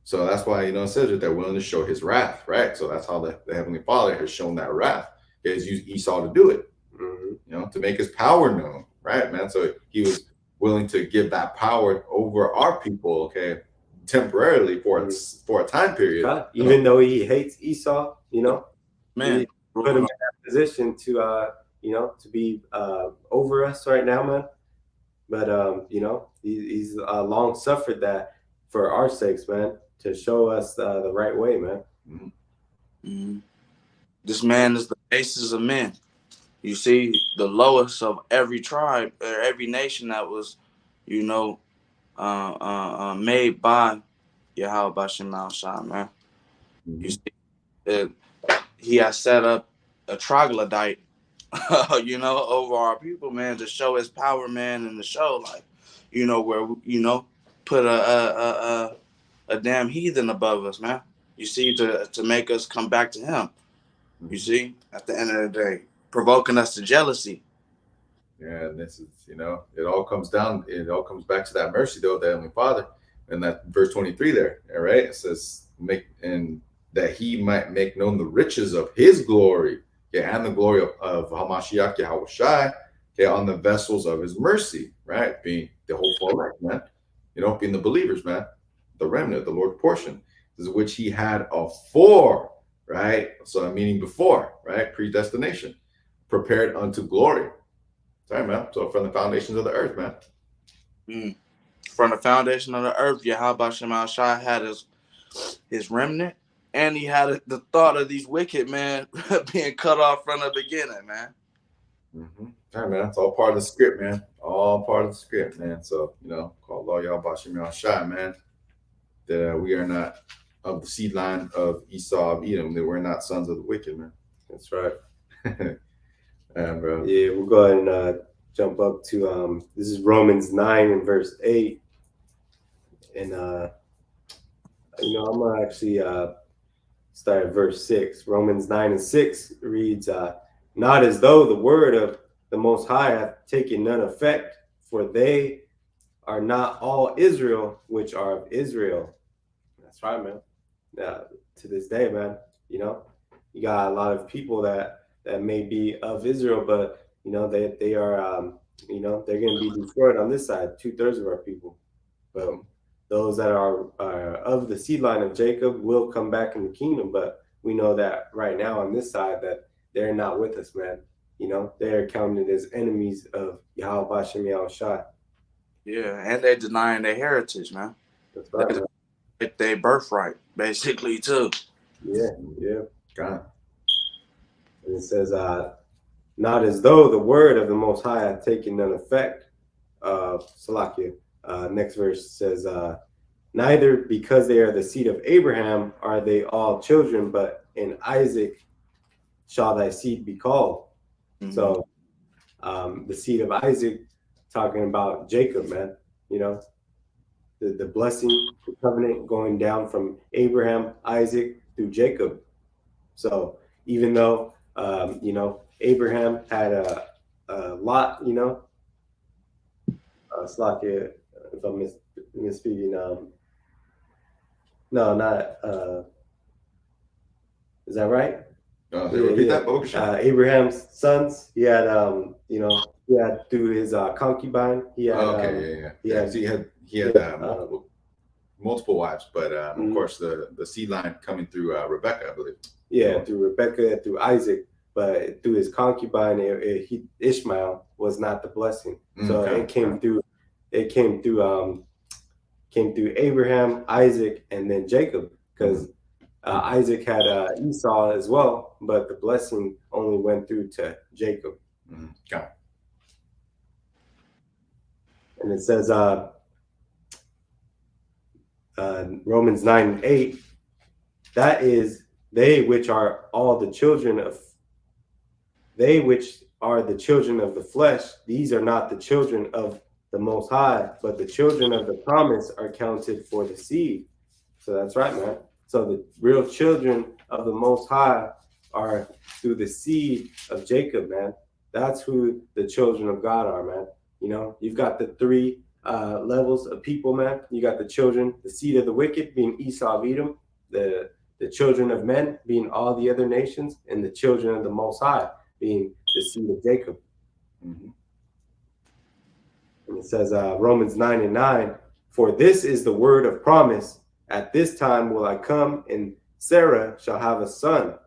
so that's why, you know, it says that they're willing to show his wrath, right? So that's how the Heavenly Father has shown that wrath. He has used Esau to do it, you know, to make his power known, right, man? So he was willing to give that power over our people, okay, temporarily for a time period. God, even though he hates Esau, you know, man, he put him in that position to, you know, to be over us right now, man. But you know, he's long suffered that for our sakes, man, to show us the right way, man. Mm-hmm. Mm-hmm. This man is the basis of men. You see, the lowest of every tribe or every nation that was, you know, made by Yahweh Shem Yahushua, man. Mm-hmm. You see, he has set up a troglodyte, you know, over our people, man, to show his power, man, and to show, like, you know, where, you know, put a damn heathen above us, man. You see, to make us come back to him. You see, at the end of the day, provoking us to jealousy. Yeah, and this is, you know, it all comes back to that mercy, though, the Heavenly Father. And that verse 23 there, all right? It says, and that he might make known the riches of his glory, yeah, and the glory of Hamashiach Yahushai, okay, on the vessels of his mercy, right? Being the whole elect, man. You know, being the believers, man. The remnant, the Lord's portion, is which he had afore, right? So meaning before, right? Predestination, prepared unto glory. Sorry, man. So from the foundations of the earth, man. From the foundation of the earth, Yahweh Shem Yahushua had his remnant, and he had the thought of these wicked men being cut off from the beginning, man. Mm-hmm. All right, man. It's all part of the script, man. All part of the script, man. So, you know, call Allah Yahweh Shem Yahushua, man. That we are not of the seed line of Esau of Edom, that we're not sons of the wicked, man. That's right. Bro. Yeah, we'll go ahead and jump up to this is Romans 9 and verse 8. And I'm gonna actually start at verse 6. Romans 9:6 reads, "Not as though the word of the Most High hath taken none effect, for they are not all Israel which are of Israel." That's right, man. To this day, man, you got a lot of people that may be of Israel, but they are they're going to be destroyed on this side. 2/3 of our people, but those that are of the seed line of Jacob will come back in the kingdom. But we know that right now on this side that they're not with us, man. They're counted as enemies of Yahweh Bashem Yahushua. Yeah, and they denying their heritage, man. That's right, man. Their birthright, basically, too. Yeah. God. And it says, not as though the word of the Most High had taken none effect. Salakia. Next verse says, neither because they are the seed of Abraham are they all children, but in Isaac shall thy seed be called. Mm-hmm. So the seed of Isaac, talking about Jacob, man, the blessing, the covenant going down from Abraham, Isaac through Jacob. So even though, Abraham had a lot, Slakia, if I'm misspeaking, no, not, is that right? Repeat that, Abraham's sons, he had, he had through his concubine, he had, he had multiple wives, but of course the seed line coming through Rebecca, I believe. Yeah, through Rebecca, through Isaac, but through his concubine, Ishmael was not the blessing. So it came through. It came through Abraham, Isaac, and then Jacob, because Isaac had Esau as well, but the blessing only went through to Jacob. Okay. And it says Romans 9:8, that is, they which are the children of the flesh, these are not the children of the Most High, but the children of the promise are counted for the seed. So that's right, man. So the real children of the Most High are through the seed of Jacob, man. That's who the children of God are, man. You've got the three levels of people, man. You got the children, the seed of the wicked being Esau of Edom, the children of men being all the other nations, and the children of the Most High being the seed of Jacob. Mm-hmm. And it says, Romans 9:9, for this is the word of promise. At this time will I come, and Sarah shall have a son.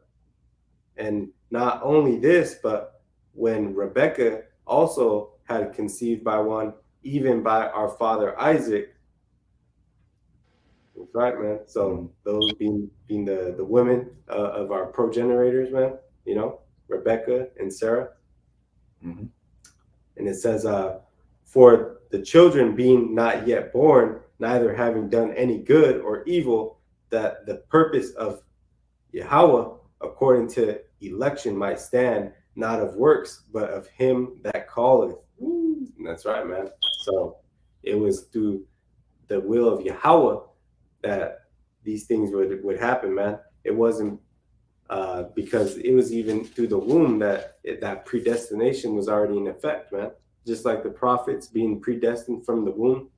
And not only this, but when Rebekah also had conceived by one, even by our father Isaac. That's right, man. So those being the women of our progenitors, man, Rebekah and Sarah. Mm-hmm. And it says, for the children being not yet born, neither having done any good or evil, that the purpose of Yahweh according to election might stand, not of works, but of him that calleth. And that's right, man. So it was through the will of Yahweh that these things would happen, man. It wasn't because it was even through the womb that predestination was already in effect, man. Just like the prophets being predestined from the womb,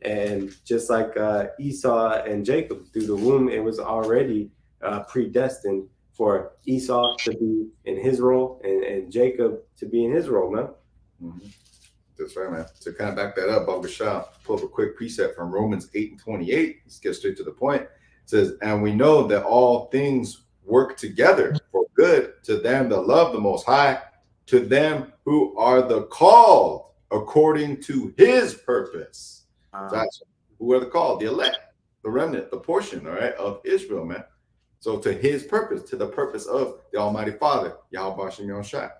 and just like Esau and Jacob through the womb, it was already predestined for Esau to be in his role and Jacob to be in his role, man. Mm-hmm. That's right, man. To kind of back that up, Baba Shah, pull up a quick precept from Romans 8:28. Let's get straight to the point. It says, and we know that all things work together for good to them that love the Most High, to them who are the called according to his purpose. That's who are the called, the elect, the remnant, the portion, all right, of Israel, man. So to his purpose, to the purpose of the Almighty Father, Yahweh Bashem Yahushua.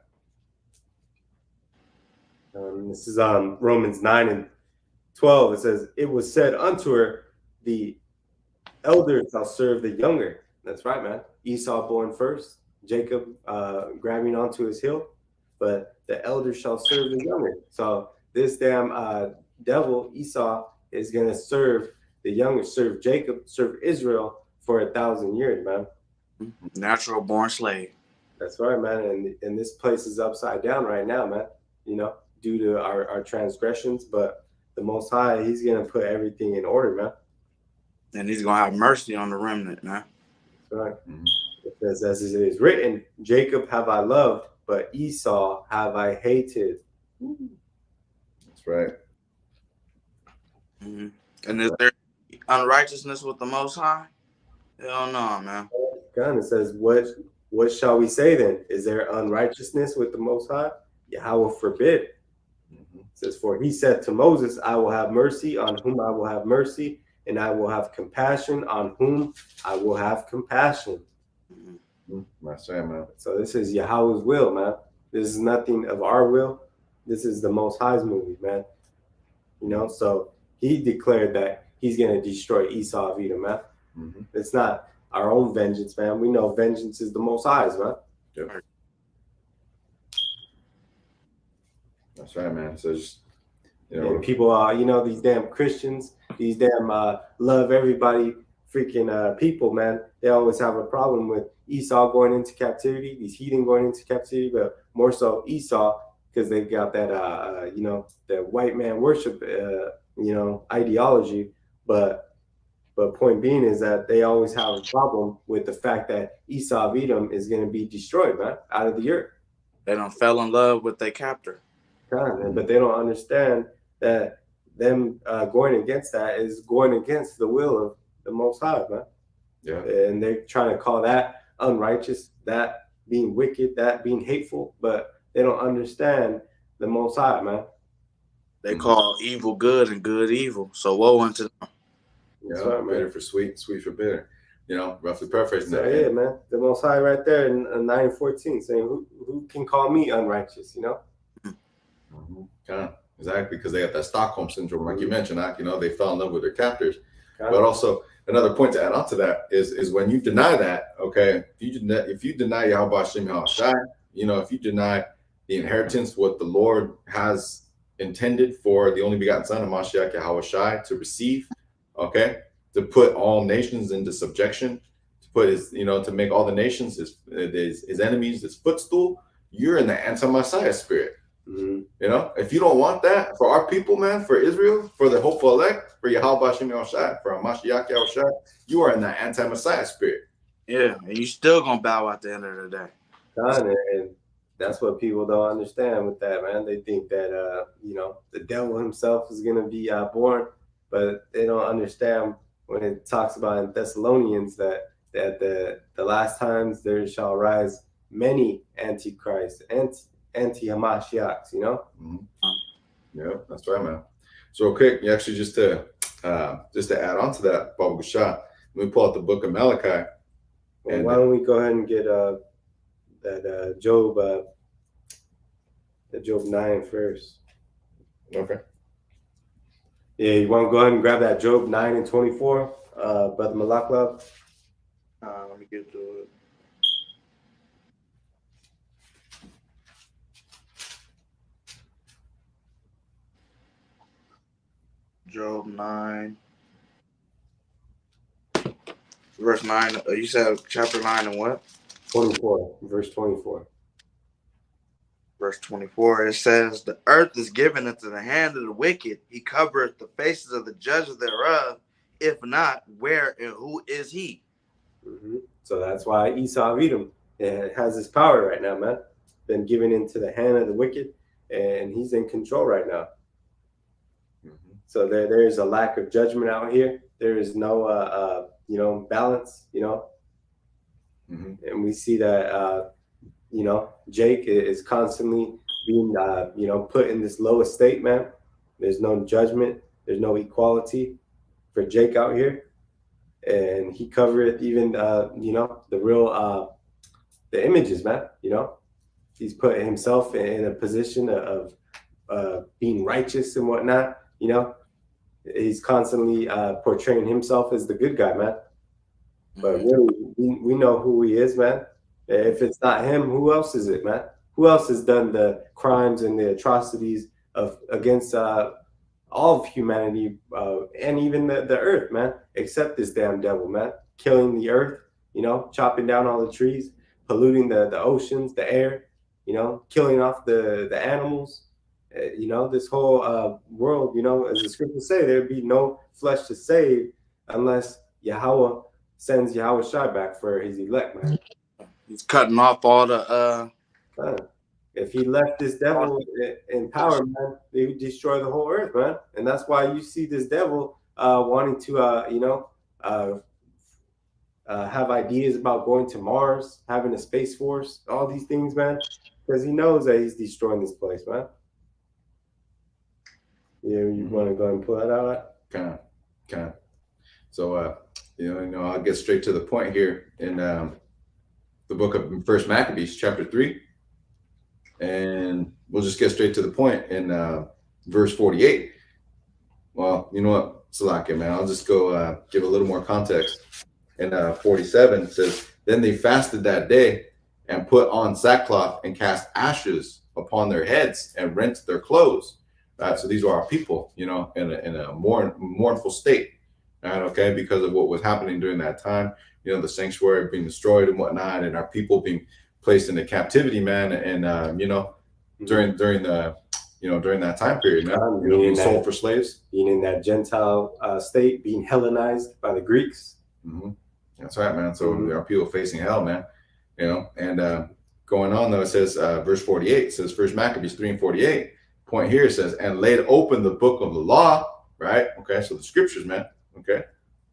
This is Romans 9:12. It says, it was said unto her, the elder shall serve the younger. That's right, man. Esau born first, Jacob grabbing onto his heel, but the elder shall serve the younger. So this damn devil, Esau, is going to serve the youngest served Jacob, served Israel for 1,000 years, man. Natural born slave. That's right, man. And this place is upside down right now, man. You know, due to our transgressions, but the Most High, He's gonna put everything in order, man. And he's gonna have mercy on the remnant, man. That's right. Mhm. Because as it is written, Jacob have I loved, but Esau have I hated. That's right. Mm-hmm. And is there unrighteousness with the Most High? Hell no, man. God, it says, what shall we say then? Is there unrighteousness with the Most High? Yahweh forbid. Mhm. It says, for he said to Moses, I will have mercy on whom I will have mercy, and I will have compassion on whom I will have compassion. Mm-hmm. That's right, man. So this is Yahweh's will, man. This is nothing of our will. This is the Most High's movie, man. You know, so he declared that he's going to destroy Esau of Edom, man. Mhm. It's not our own vengeance, man. We know vengeance is the Most High's, man. Yep. That's right, man. So just, you know, And people, you know, these damn Christians, these damn love everybody freaking people, man. They always have a problem with Esau going into captivity, these heathen going into captivity, but more so Esau because they got that, you know, the white man worship, you know, ideology. But point being is that they always have a problem with the fact that Esau of Edom is going to be destroyed, man, out of the earth. They done fell in love with their captor. But they don't understand that them going against that is going against the will of the Most High, man. yeah. And they're trying to call that unrighteous, that being wicked, that being hateful, but they don't understand the Most High, man. They call evil good and good evil. So woe unto them. That's Yeah, right, man. bitter for sweet, sweet for bitter. You know, roughly paraphrasing So, that. yeah, man. The Most High right there in 9:14 saying, who can call me unrighteous, you know? Mhm. Kind of, exactly, because they have that Stockholm syndrome, like you mentioned. You know, they fell in love with their captors. But also another point to add on to that is when you deny that, okay, if you deny Yahweh Hashem Shai, you know, if you deny the inheritance, what the Lord has intended for the only begotten Son of Mashiach Yahweh Shai to receive, okay, to put all nations into subjection, to put his, you know, to make all the nations his enemies, his footstool, you're in the anti-Messiah spirit. Mm-hmm. You know, if you don't want that for our people, man, for Israel, for the hopeful elect, for Yahweh Hashem Shai, for Mashiach Shai, you are in that anti-Messiah spirit. Yeah, and you still gonna bow at the end of the day. And that's what people don't understand with that, man. They think that you know, the devil himself is gonna be born, but they don't understand when it talks about in Thessalonians that the last times there shall rise many antichrists, anti-Hamashiachs, you know. Mm-hmm. Yeah, that's right, man. So okay, actually just to add on to that, Baba Gusha, let me pull out the book of Malachi. Well, And why don't we go ahead and get that Job, the Job 9 first. Okay. Yeah, you want to go ahead and grab that Job 9 and 24, Brother Malaklov? Let me get to it. Job 9. Verse 9. You said chapter 9 and what? 24, verse 24. Verse 24. It says, the earth is given into the hand of the wicked. He covereth the faces of the judges thereof. If not, where and who is he? Mm-hmm. So that's why Esau of Edom has this power right now, man. Been given into the hand of the wicked, and he's in control right now. Mm-hmm. So there is a lack of judgment out here. There is no, you know, balance, you know. Mm-hmm. And we see that, you know, Jake is constantly being, you know, put in this low estate, man. There's no judgment. There's no equality for Jake out here. And he covereth even, you know, the real, the images, man, you know. He's put himself in a position of being righteous and whatnot, you know. He's constantly portraying himself as the good guy, man. But really, we know who he is, man. If it's not him, who else is it, man? Who else has done the crimes and the atrocities against all of humanity, and even the earth, man, except this damn devil, man, killing the earth, chopping down all the trees, polluting the oceans, the air, killing off the animals. This whole world, as the scriptures say, there'd be no flesh to save unless Yahweh sends Yahweh Shai back for his elect, man. He's cutting off all the If he left this devil in power, man, they would destroy the whole earth, man. And that's why you see this devil wanting to, have ideas about going to Mars, having a space force, all these things, man, because he knows that he's destroying this place, man. Yeah, you want to go ahead and pull that out? Kind of. So, I'll get straight to the point here in the book of First Maccabees, chapter 3. And we'll just get straight to the point in verse 48. Well, you know what, Salakia, man, I'll just go give a little more context. In 47, it says, then they fasted that day and put on sackcloth and cast ashes upon their heads and rent their clothes. So these are our people, in a mournful state, right? Okay, because of what was happening during that time, the sanctuary being destroyed and whatnot, and our people being placed into captivity, man, and during that time period, man, being sold for slaves, being in that Gentile state, being Hellenized by the Greeks. Mm-hmm. That's right, man. So our people facing hell, man. And going on though, it says verse 48. It says First Maccabees 3:48. Point here it says, and laid open the book of the law, right? Okay, so the scriptures, man. Okay,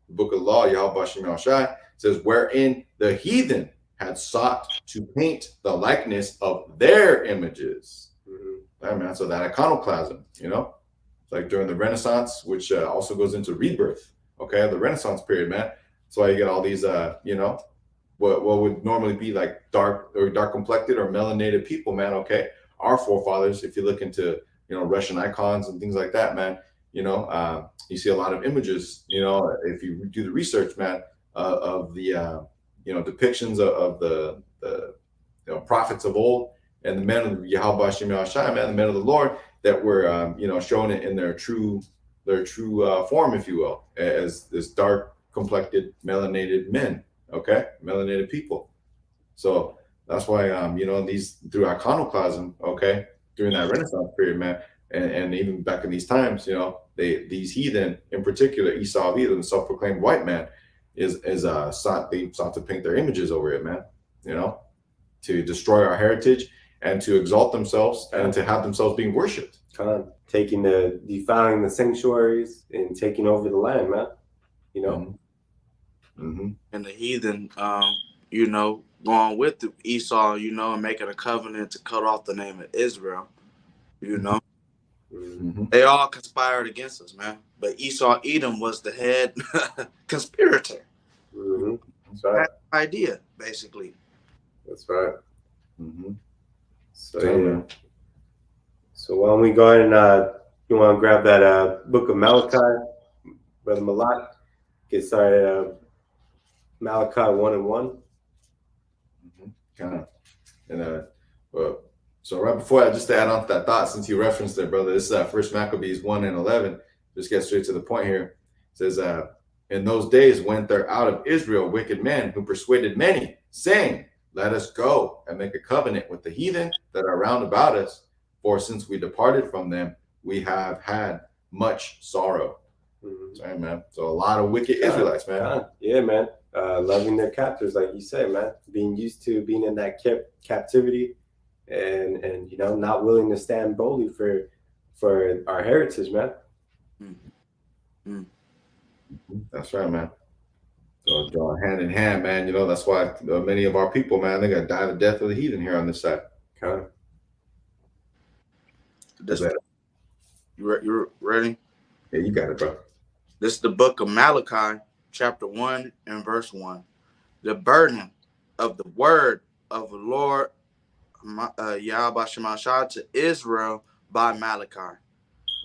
the book of the law, Yahweh Bashem Yahushai, says, wherein the heathen had sought to paint the likeness of their images. Right, man. So that iconoclasm, it's like during the Renaissance, which also goes into rebirth. Okay, the Renaissance period, man. That's why you get all these, what would normally be like dark complected or melanated people, man. Okay, our forefathers, if you look into Russian icons and things like that, man, you see a lot of images, if you do the research, man, of the depictions of the prophets of old and the men of Yahweh Hashem Yahushai, man, the men of the Lord that were shown in their true form, if you will, as this dark complected melanated men, okay, melanated people. So that's why these through iconoclasm, okay, during that Renaissance period, man, and even back in these times, these heathen in particular, Esau of Edom, the self-proclaimed white man, sought to paint their images over it, man, to destroy our heritage and to exalt themselves and to have themselves being worshipped. Defiling the sanctuaries and taking over the land, man. And the heathen, going with Esau, and making a covenant to cut off the name of Israel, They all conspired against us, man. But Esau Edom was the head conspirator. That's right. That idea, basically. That's right. So why don't we go ahead and you want to grab that book of Malachi, Brother Malak? Get started. Malachi 1:1. So right before that, just to add on to that thought, since you referenced it, brother, this is First Maccabees 1:11. Just get straight to the point here. It says, in those days went there out of Israel wicked men who persuaded many, saying, let us go and make a covenant with the heathen that are round about us. For since we departed from them, we have had much sorrow. Sorry, man. So a lot of wicked Israelites, man. Yeah, man. Loving their captors, like you said, man. Being used to being in that captivity and not willing to stand boldly for our heritage, man. That's right, man. So going hand in hand, man. That's why many of our people, man, they got to die the death of the heathen here on this side. Okay. You ready? Yeah, you got it, bro. This is the book of Malachi, chapter 1 and verse 1. The burden of the word of the Lord Yahweh Shemashah to Israel by Malachi.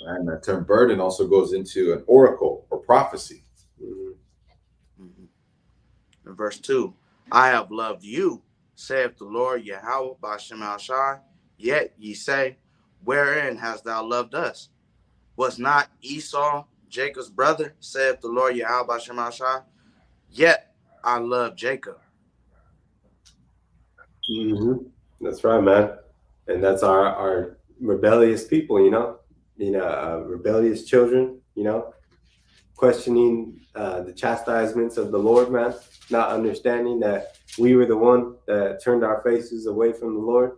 And that term burden also goes into an oracle or prophecy. In verse 2, I have loved you, saith the Lord Yahweh by Shemashah, yet ye say, wherein hast thou loved us? Was not Esau Jacob's brother, saith the Lord Yahweh Shemashah? Yet I love Jacob. Mm-hmm. That's right, man. And that's our rebellious people, rebellious children, questioning the chastisements of the Lord, man, not understanding that we were the one that turned our faces away from the Lord,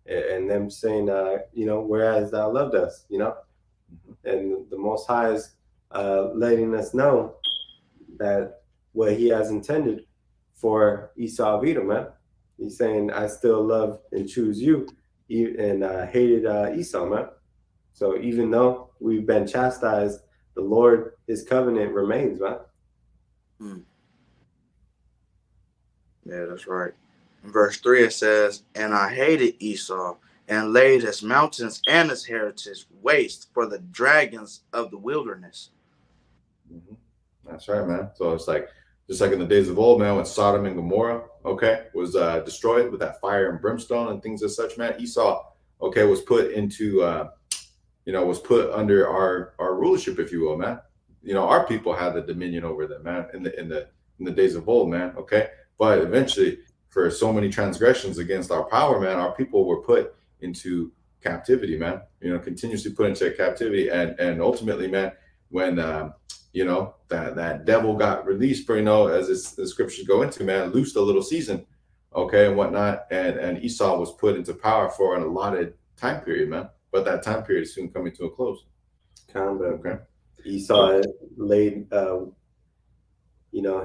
and them saying, whereas thou loved us, and the Most High is letting us know that what he has intended for Esau Edom, man. He's saying, I still love and choose you, and hated Esau, man. So even though we've been chastised, the Lord, his covenant remains, man. Yeah, that's right. In verse 3, it says, and I hated Esau and laid his mountains and his heritage waste for the dragons of the wilderness. Mm-hmm. That's right, man. So it's like, just like in the days of old, man, when Sodom and Gomorrah, was destroyed with that fire and brimstone and things as such, man. Esau, was put into, was put under our rulership, if you will, man. Our people had the dominion over them, man, in the days of old, man. But eventually, for so many transgressions against our power, man, our people were put into captivity, man. Continuously put into captivity, and ultimately, man, when that devil got released for, as the scriptures go into, man, loosed a little season, and whatnot, and Esau was put into power for an allotted time period, man. But that time period is soon coming to a close. Esau laid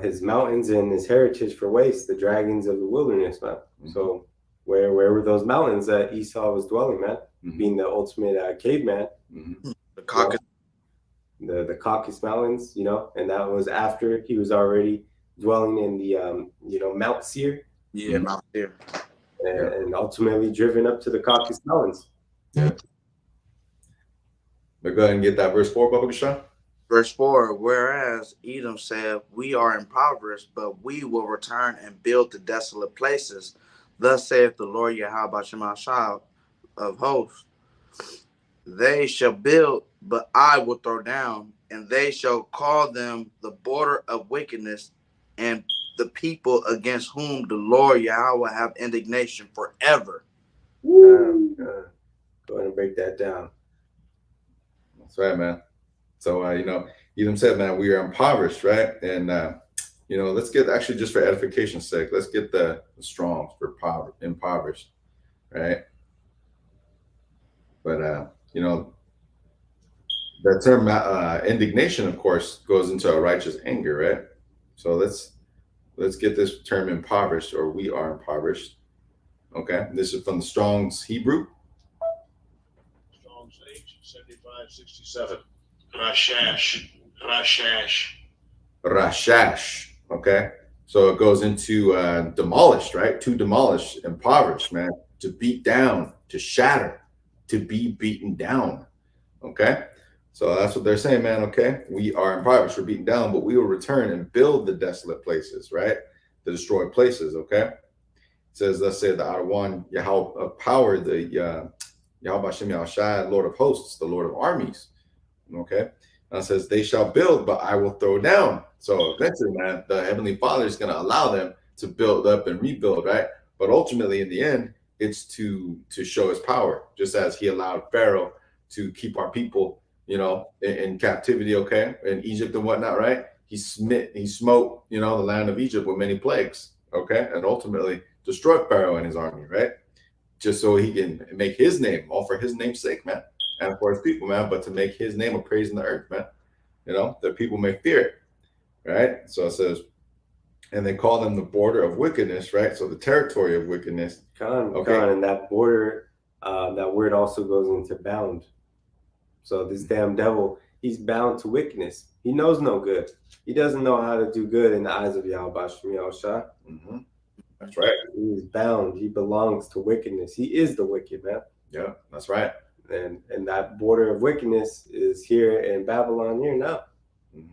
his mountains and his heritage for waste, the dragons of the wilderness, man. Mm-hmm. So where were those mountains that Esau was dwelling, man? Mm-hmm. Being the ultimate caveman. Mm-hmm. The Caucasus. The Caucasus Mountains, and that was after he was already dwelling in the Mount Seir. Yeah, mm-hmm. Mount Seir. And ultimately driven up to the Caucasus Mountains. Yeah. But go ahead and get that verse 4, Baba Gashan. Verse 4, whereas Edom said, we are impoverished, but we will return and build the desolate places. Thus saith the Lord Yahweh Shemashah of hosts. They shall build, but I will throw down, and they shall call them the border of wickedness, and the people against whom the Lord Yahweh have indignation forever. Go ahead and break that down. That's right, man. So, Edom said, man, we are impoverished, right? And, let's get, actually, just for edification's sake, let's get the Strongs for impoverished, right? But, the term indignation, of course, goes into a righteous anger, right? So let's get this term impoverished, or we are impoverished. This is from the Strong's Hebrew. Strong's H7567. Rashash. So it goes into demolished, right? To demolish, impoverished, man. To beat down, to shatter, to be beaten down. So that's what they're saying, man. We are impoverished, we're beaten down, but we will return and build the desolate places, right? The destroyed places. It says, let's say the Adawan Yahweh of power, the Yahweh Shem Yahushai, Lord of hosts, the Lord of armies. And it says, they shall build, but I will throw down. So eventually, man, the Heavenly Father is going to allow them to build up and rebuild, right? But ultimately, in the end, it's to show his power, just as he allowed Pharaoh to keep our people, in captivity, in Egypt and whatnot, right? He smote, the land of Egypt with many plagues, and ultimately destroyed Pharaoh and his army, right? Just so he can make his name, all for his name's sake, man. And for his people, man, but to make his name a praise in the earth, man. That people may fear it, right? So it says, and they call them the border of wickedness, right? So the territory of wickedness. And that border, that word also goes into bound. So this damn devil, he's bound to wickedness. He knows no good. He doesn't know how to do good in the eyes of Yahweh Shem Yahushua. Mm-hmm. That's right. He is bound. He belongs to wickedness. He is the wicked, man. Yeah, that's right. And that border of wickedness is here in Babylon here now.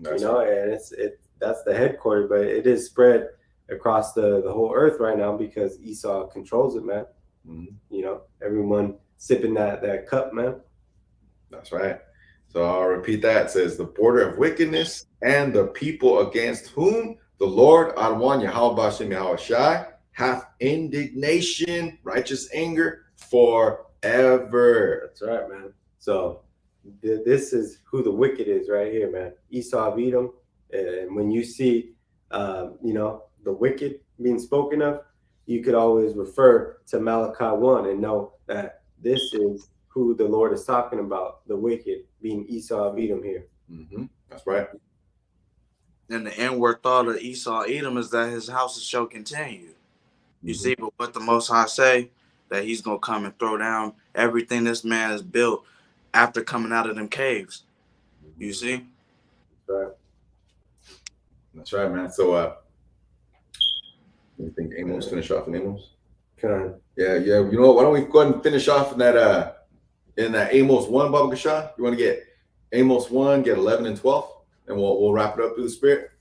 That's and that's the headquarters, but it is spread across the whole earth right now because Esau controls it, man. Mm-hmm. Everyone sipping that cup, man. That's right. So I'll repeat that. It says the border of wickedness and the people against whom the Lord Adwan Yahweh Bashem Yahweh Shai hath indignation, righteous anger forever. That's right, man. So this is who the wicked is right here, man. Esau of Edom. And when you see, the wicked being spoken of, you could always refer to Malachi 1 and know that this is who the Lord is talking about, the wicked being Esau of Edom here. That's right. And the inward thought of Esau Edom is that his houses shall continue. You see, but what the Most High say, that he's going to come and throw down everything this man has built after coming out of them caves. You see? Right. That's right, man. So, you think Amos finish off in Amos? Yeah. You know what? Why don't we go ahead and finish off in that Amos 1, Baba Gashan? You want to get Amos 1, get 11 and 12, and we'll wrap it up through the Spirit.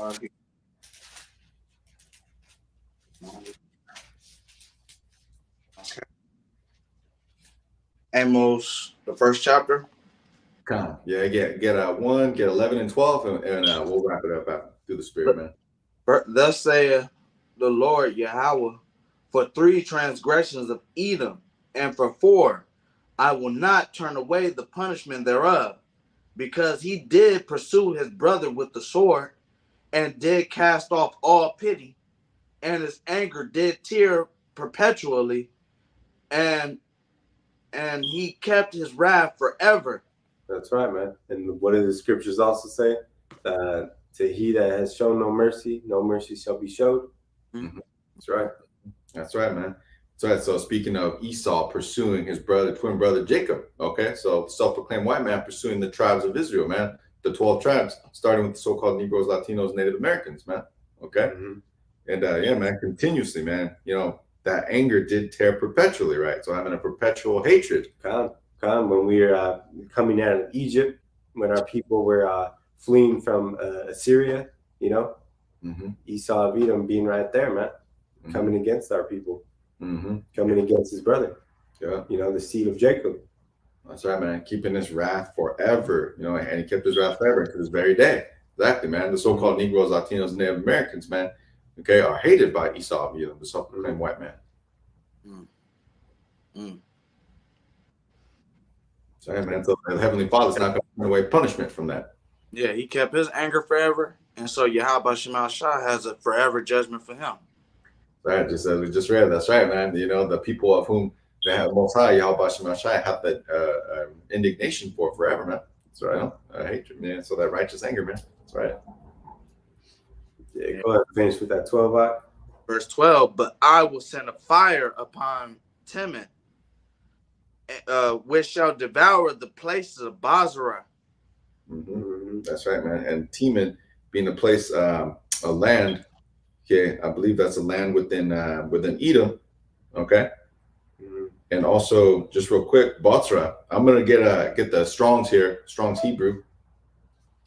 Okay. Amos, the first chapter. Yeah, get 1, get 11 and 12, and we'll wrap it up through the Spirit, man. Thus saith the Lord Yahweh, for 3 transgressions of Edom, and for 4, I will not turn away the punishment thereof, because he did pursue his brother with the sword, and did cast off all pity, and his anger did tear perpetually, and he kept his wrath forever. That's right, man. And what do the scriptures also say? To he that has shown no mercy shall be showed. That's right. That's right, man. So speaking of Esau pursuing his twin brother Jacob, okay? So self-proclaimed white man pursuing the tribes of Israel, man. The 12 tribes, starting with the so-called Negroes, Latinos, Native Americans, man. Okay? And man, continuously, man, that anger did tear perpetually, right? So having a perpetual hatred. When we were coming out of Egypt, when our people were fleeing from Assyria, Esau of Edom being right there, man, coming against our people, coming against his brother, the seed of Jacob. That's right, man. Keeping his wrath forever, and he kept his wrath forever to this very day. Exactly, man. The so-called Negroes, Latinos, and Native Americans, man, okay, are hated by Esau of Edom, the self-proclaimed white man. Sorry, man. So the Heavenly Father's not going to turn away punishment from that. Yeah, he kept his anger forever, and so Yahweh Shema Shai has a forever judgment for him. Right, just as we just read, that's right, man. The people of whom they have Most High Yahweh Shema Shai have that indignation for forever, man. That's right. Hatred, man. So that righteous anger, man. That's right. Yeah, go ahead and finish with that 12. Verse 12, but I will send a fire upon Teman, which shall devour the places of Basra. That's right, man. And Teman being a place, a land. Okay, I believe that's a land within Edom. Okay. And also, just real quick, Botzra. I'm gonna get the Strong's here, Strong's Hebrew.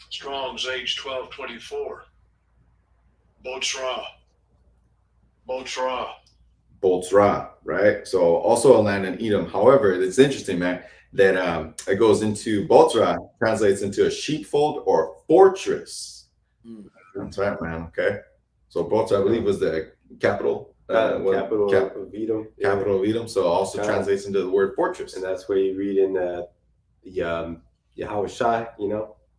Strong's age 1224. Botzra, right? So also a land in Edom. However, it's interesting, man, that it goes into Botzra, translates into a sheepfold or fortress. That's right, man. Okay. So Botzra, I believe, was the capital. Capital of Edom. Capital of Edom. So also translates into the word fortress. And that's where you read in the Yahweh Shai,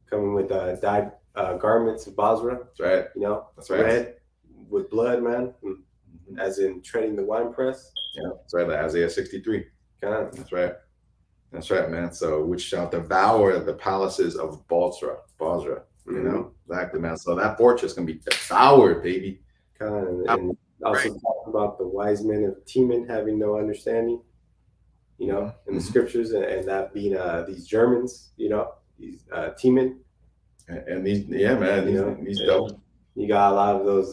coming with dyed garments of Basra. That's right. That's right. Red with blood, man. As in treading the winepress. Yeah, that's right. Isaiah 63. That's right. That's right, man. So which shall devour the palaces of Basra. Exactly, man. So that fortress can be devoured, baby. And also talk about the wise men of Teman having no understanding, in the scriptures, and that being these Germans, these Teman. And these, man, these you got a lot of those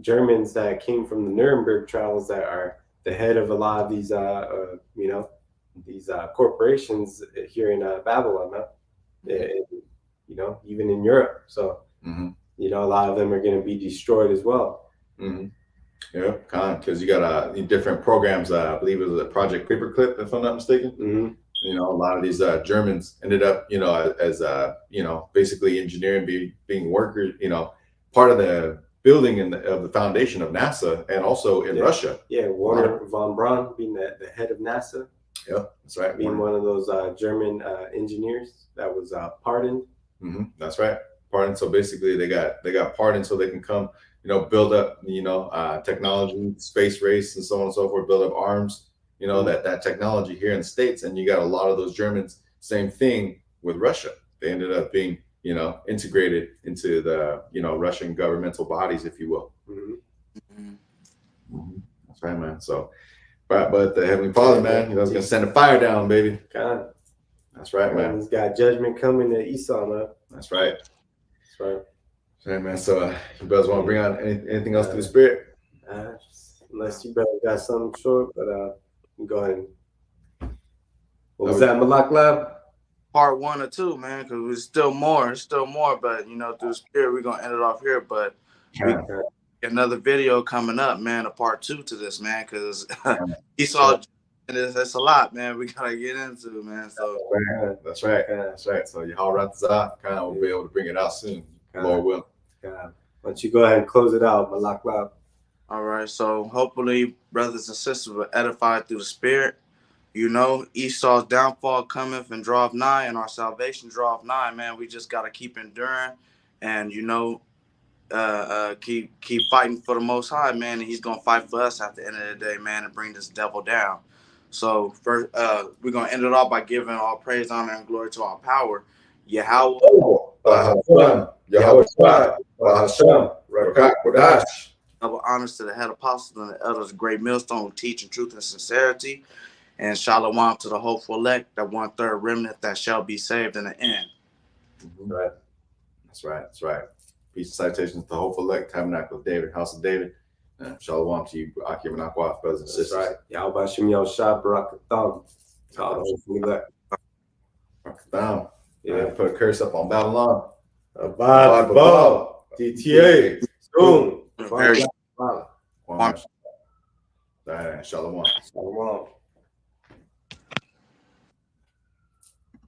Germans that came from the Nuremberg trials that are the head of a lot of these, these corporations here in Babylon, even in Europe. So, a lot of them are going to be destroyed as well. Yeah, because you got different programs. I believe it was a Project Paperclip, if I'm not mistaken. A lot of these Germans ended up, as basically engineering, being workers, part of the building of the foundation of NASA, and also in Russia. Yeah, Werner von Braun being the head of NASA. Yep, that's right. Being one of those German engineers that was pardoned. That's right, pardoned. So basically, they got pardoned so they can come, build up, technology, space race, and so on and so forth, build up arms. That technology here in the States, and you got a lot of those Germans. Same thing with Russia. They ended up being, integrated into the, Russian governmental bodies, if you will. That's right, man. So, but the Heavenly Father, man, is gonna send a fire down, baby. God. That's right, man. He's got judgment coming to Esau, man. That's right. That's right. That's right, man. So, you brothers want to bring on anything else to the Spirit? Unless you brother got something short, but go ahead. What was that, Malak Lab? Part 1 or 2, man, because there's still more, but through the Spirit, we're gonna end it off here. But we got another video coming up, man, a part 2 to this, man, because Esau, it's a lot, man. We gotta get into, man. So that's right. So y'all wrap this out. Kind of will be able to bring it out soon, Lord will. Why don't you go ahead and close it out, Malak Lab? All right. So hopefully, brothers and sisters were edified through the Spirit. Esau's downfall cometh and draweth nigh, and our salvation draweth nigh, man. We just gotta keep enduring, and keep fighting for the Most High, man. And He's gonna fight for us at the end of the day, man, and bring this devil down. So first, we're gonna end it off by giving all praise, honor, and glory to our power, Yahweh, double honors to the head apostles and the elders, great millstone who teach in truth and sincerity, and shalom to the hopeful elect, that 1/3 remnant that shall be saved in the end. Right. That's right. Peace and salutations to the hopeful elect, Tabernacle of David, House of David. Shalom to you, Akim and Akwaf, brothers and sisters. That's right. Yahweh Shem Yahushua Barakatham. To all the hopeful elect. Barakatham. Yeah, put a curse up on Babylon. Abad Babal. DTA. Boom. Shalom.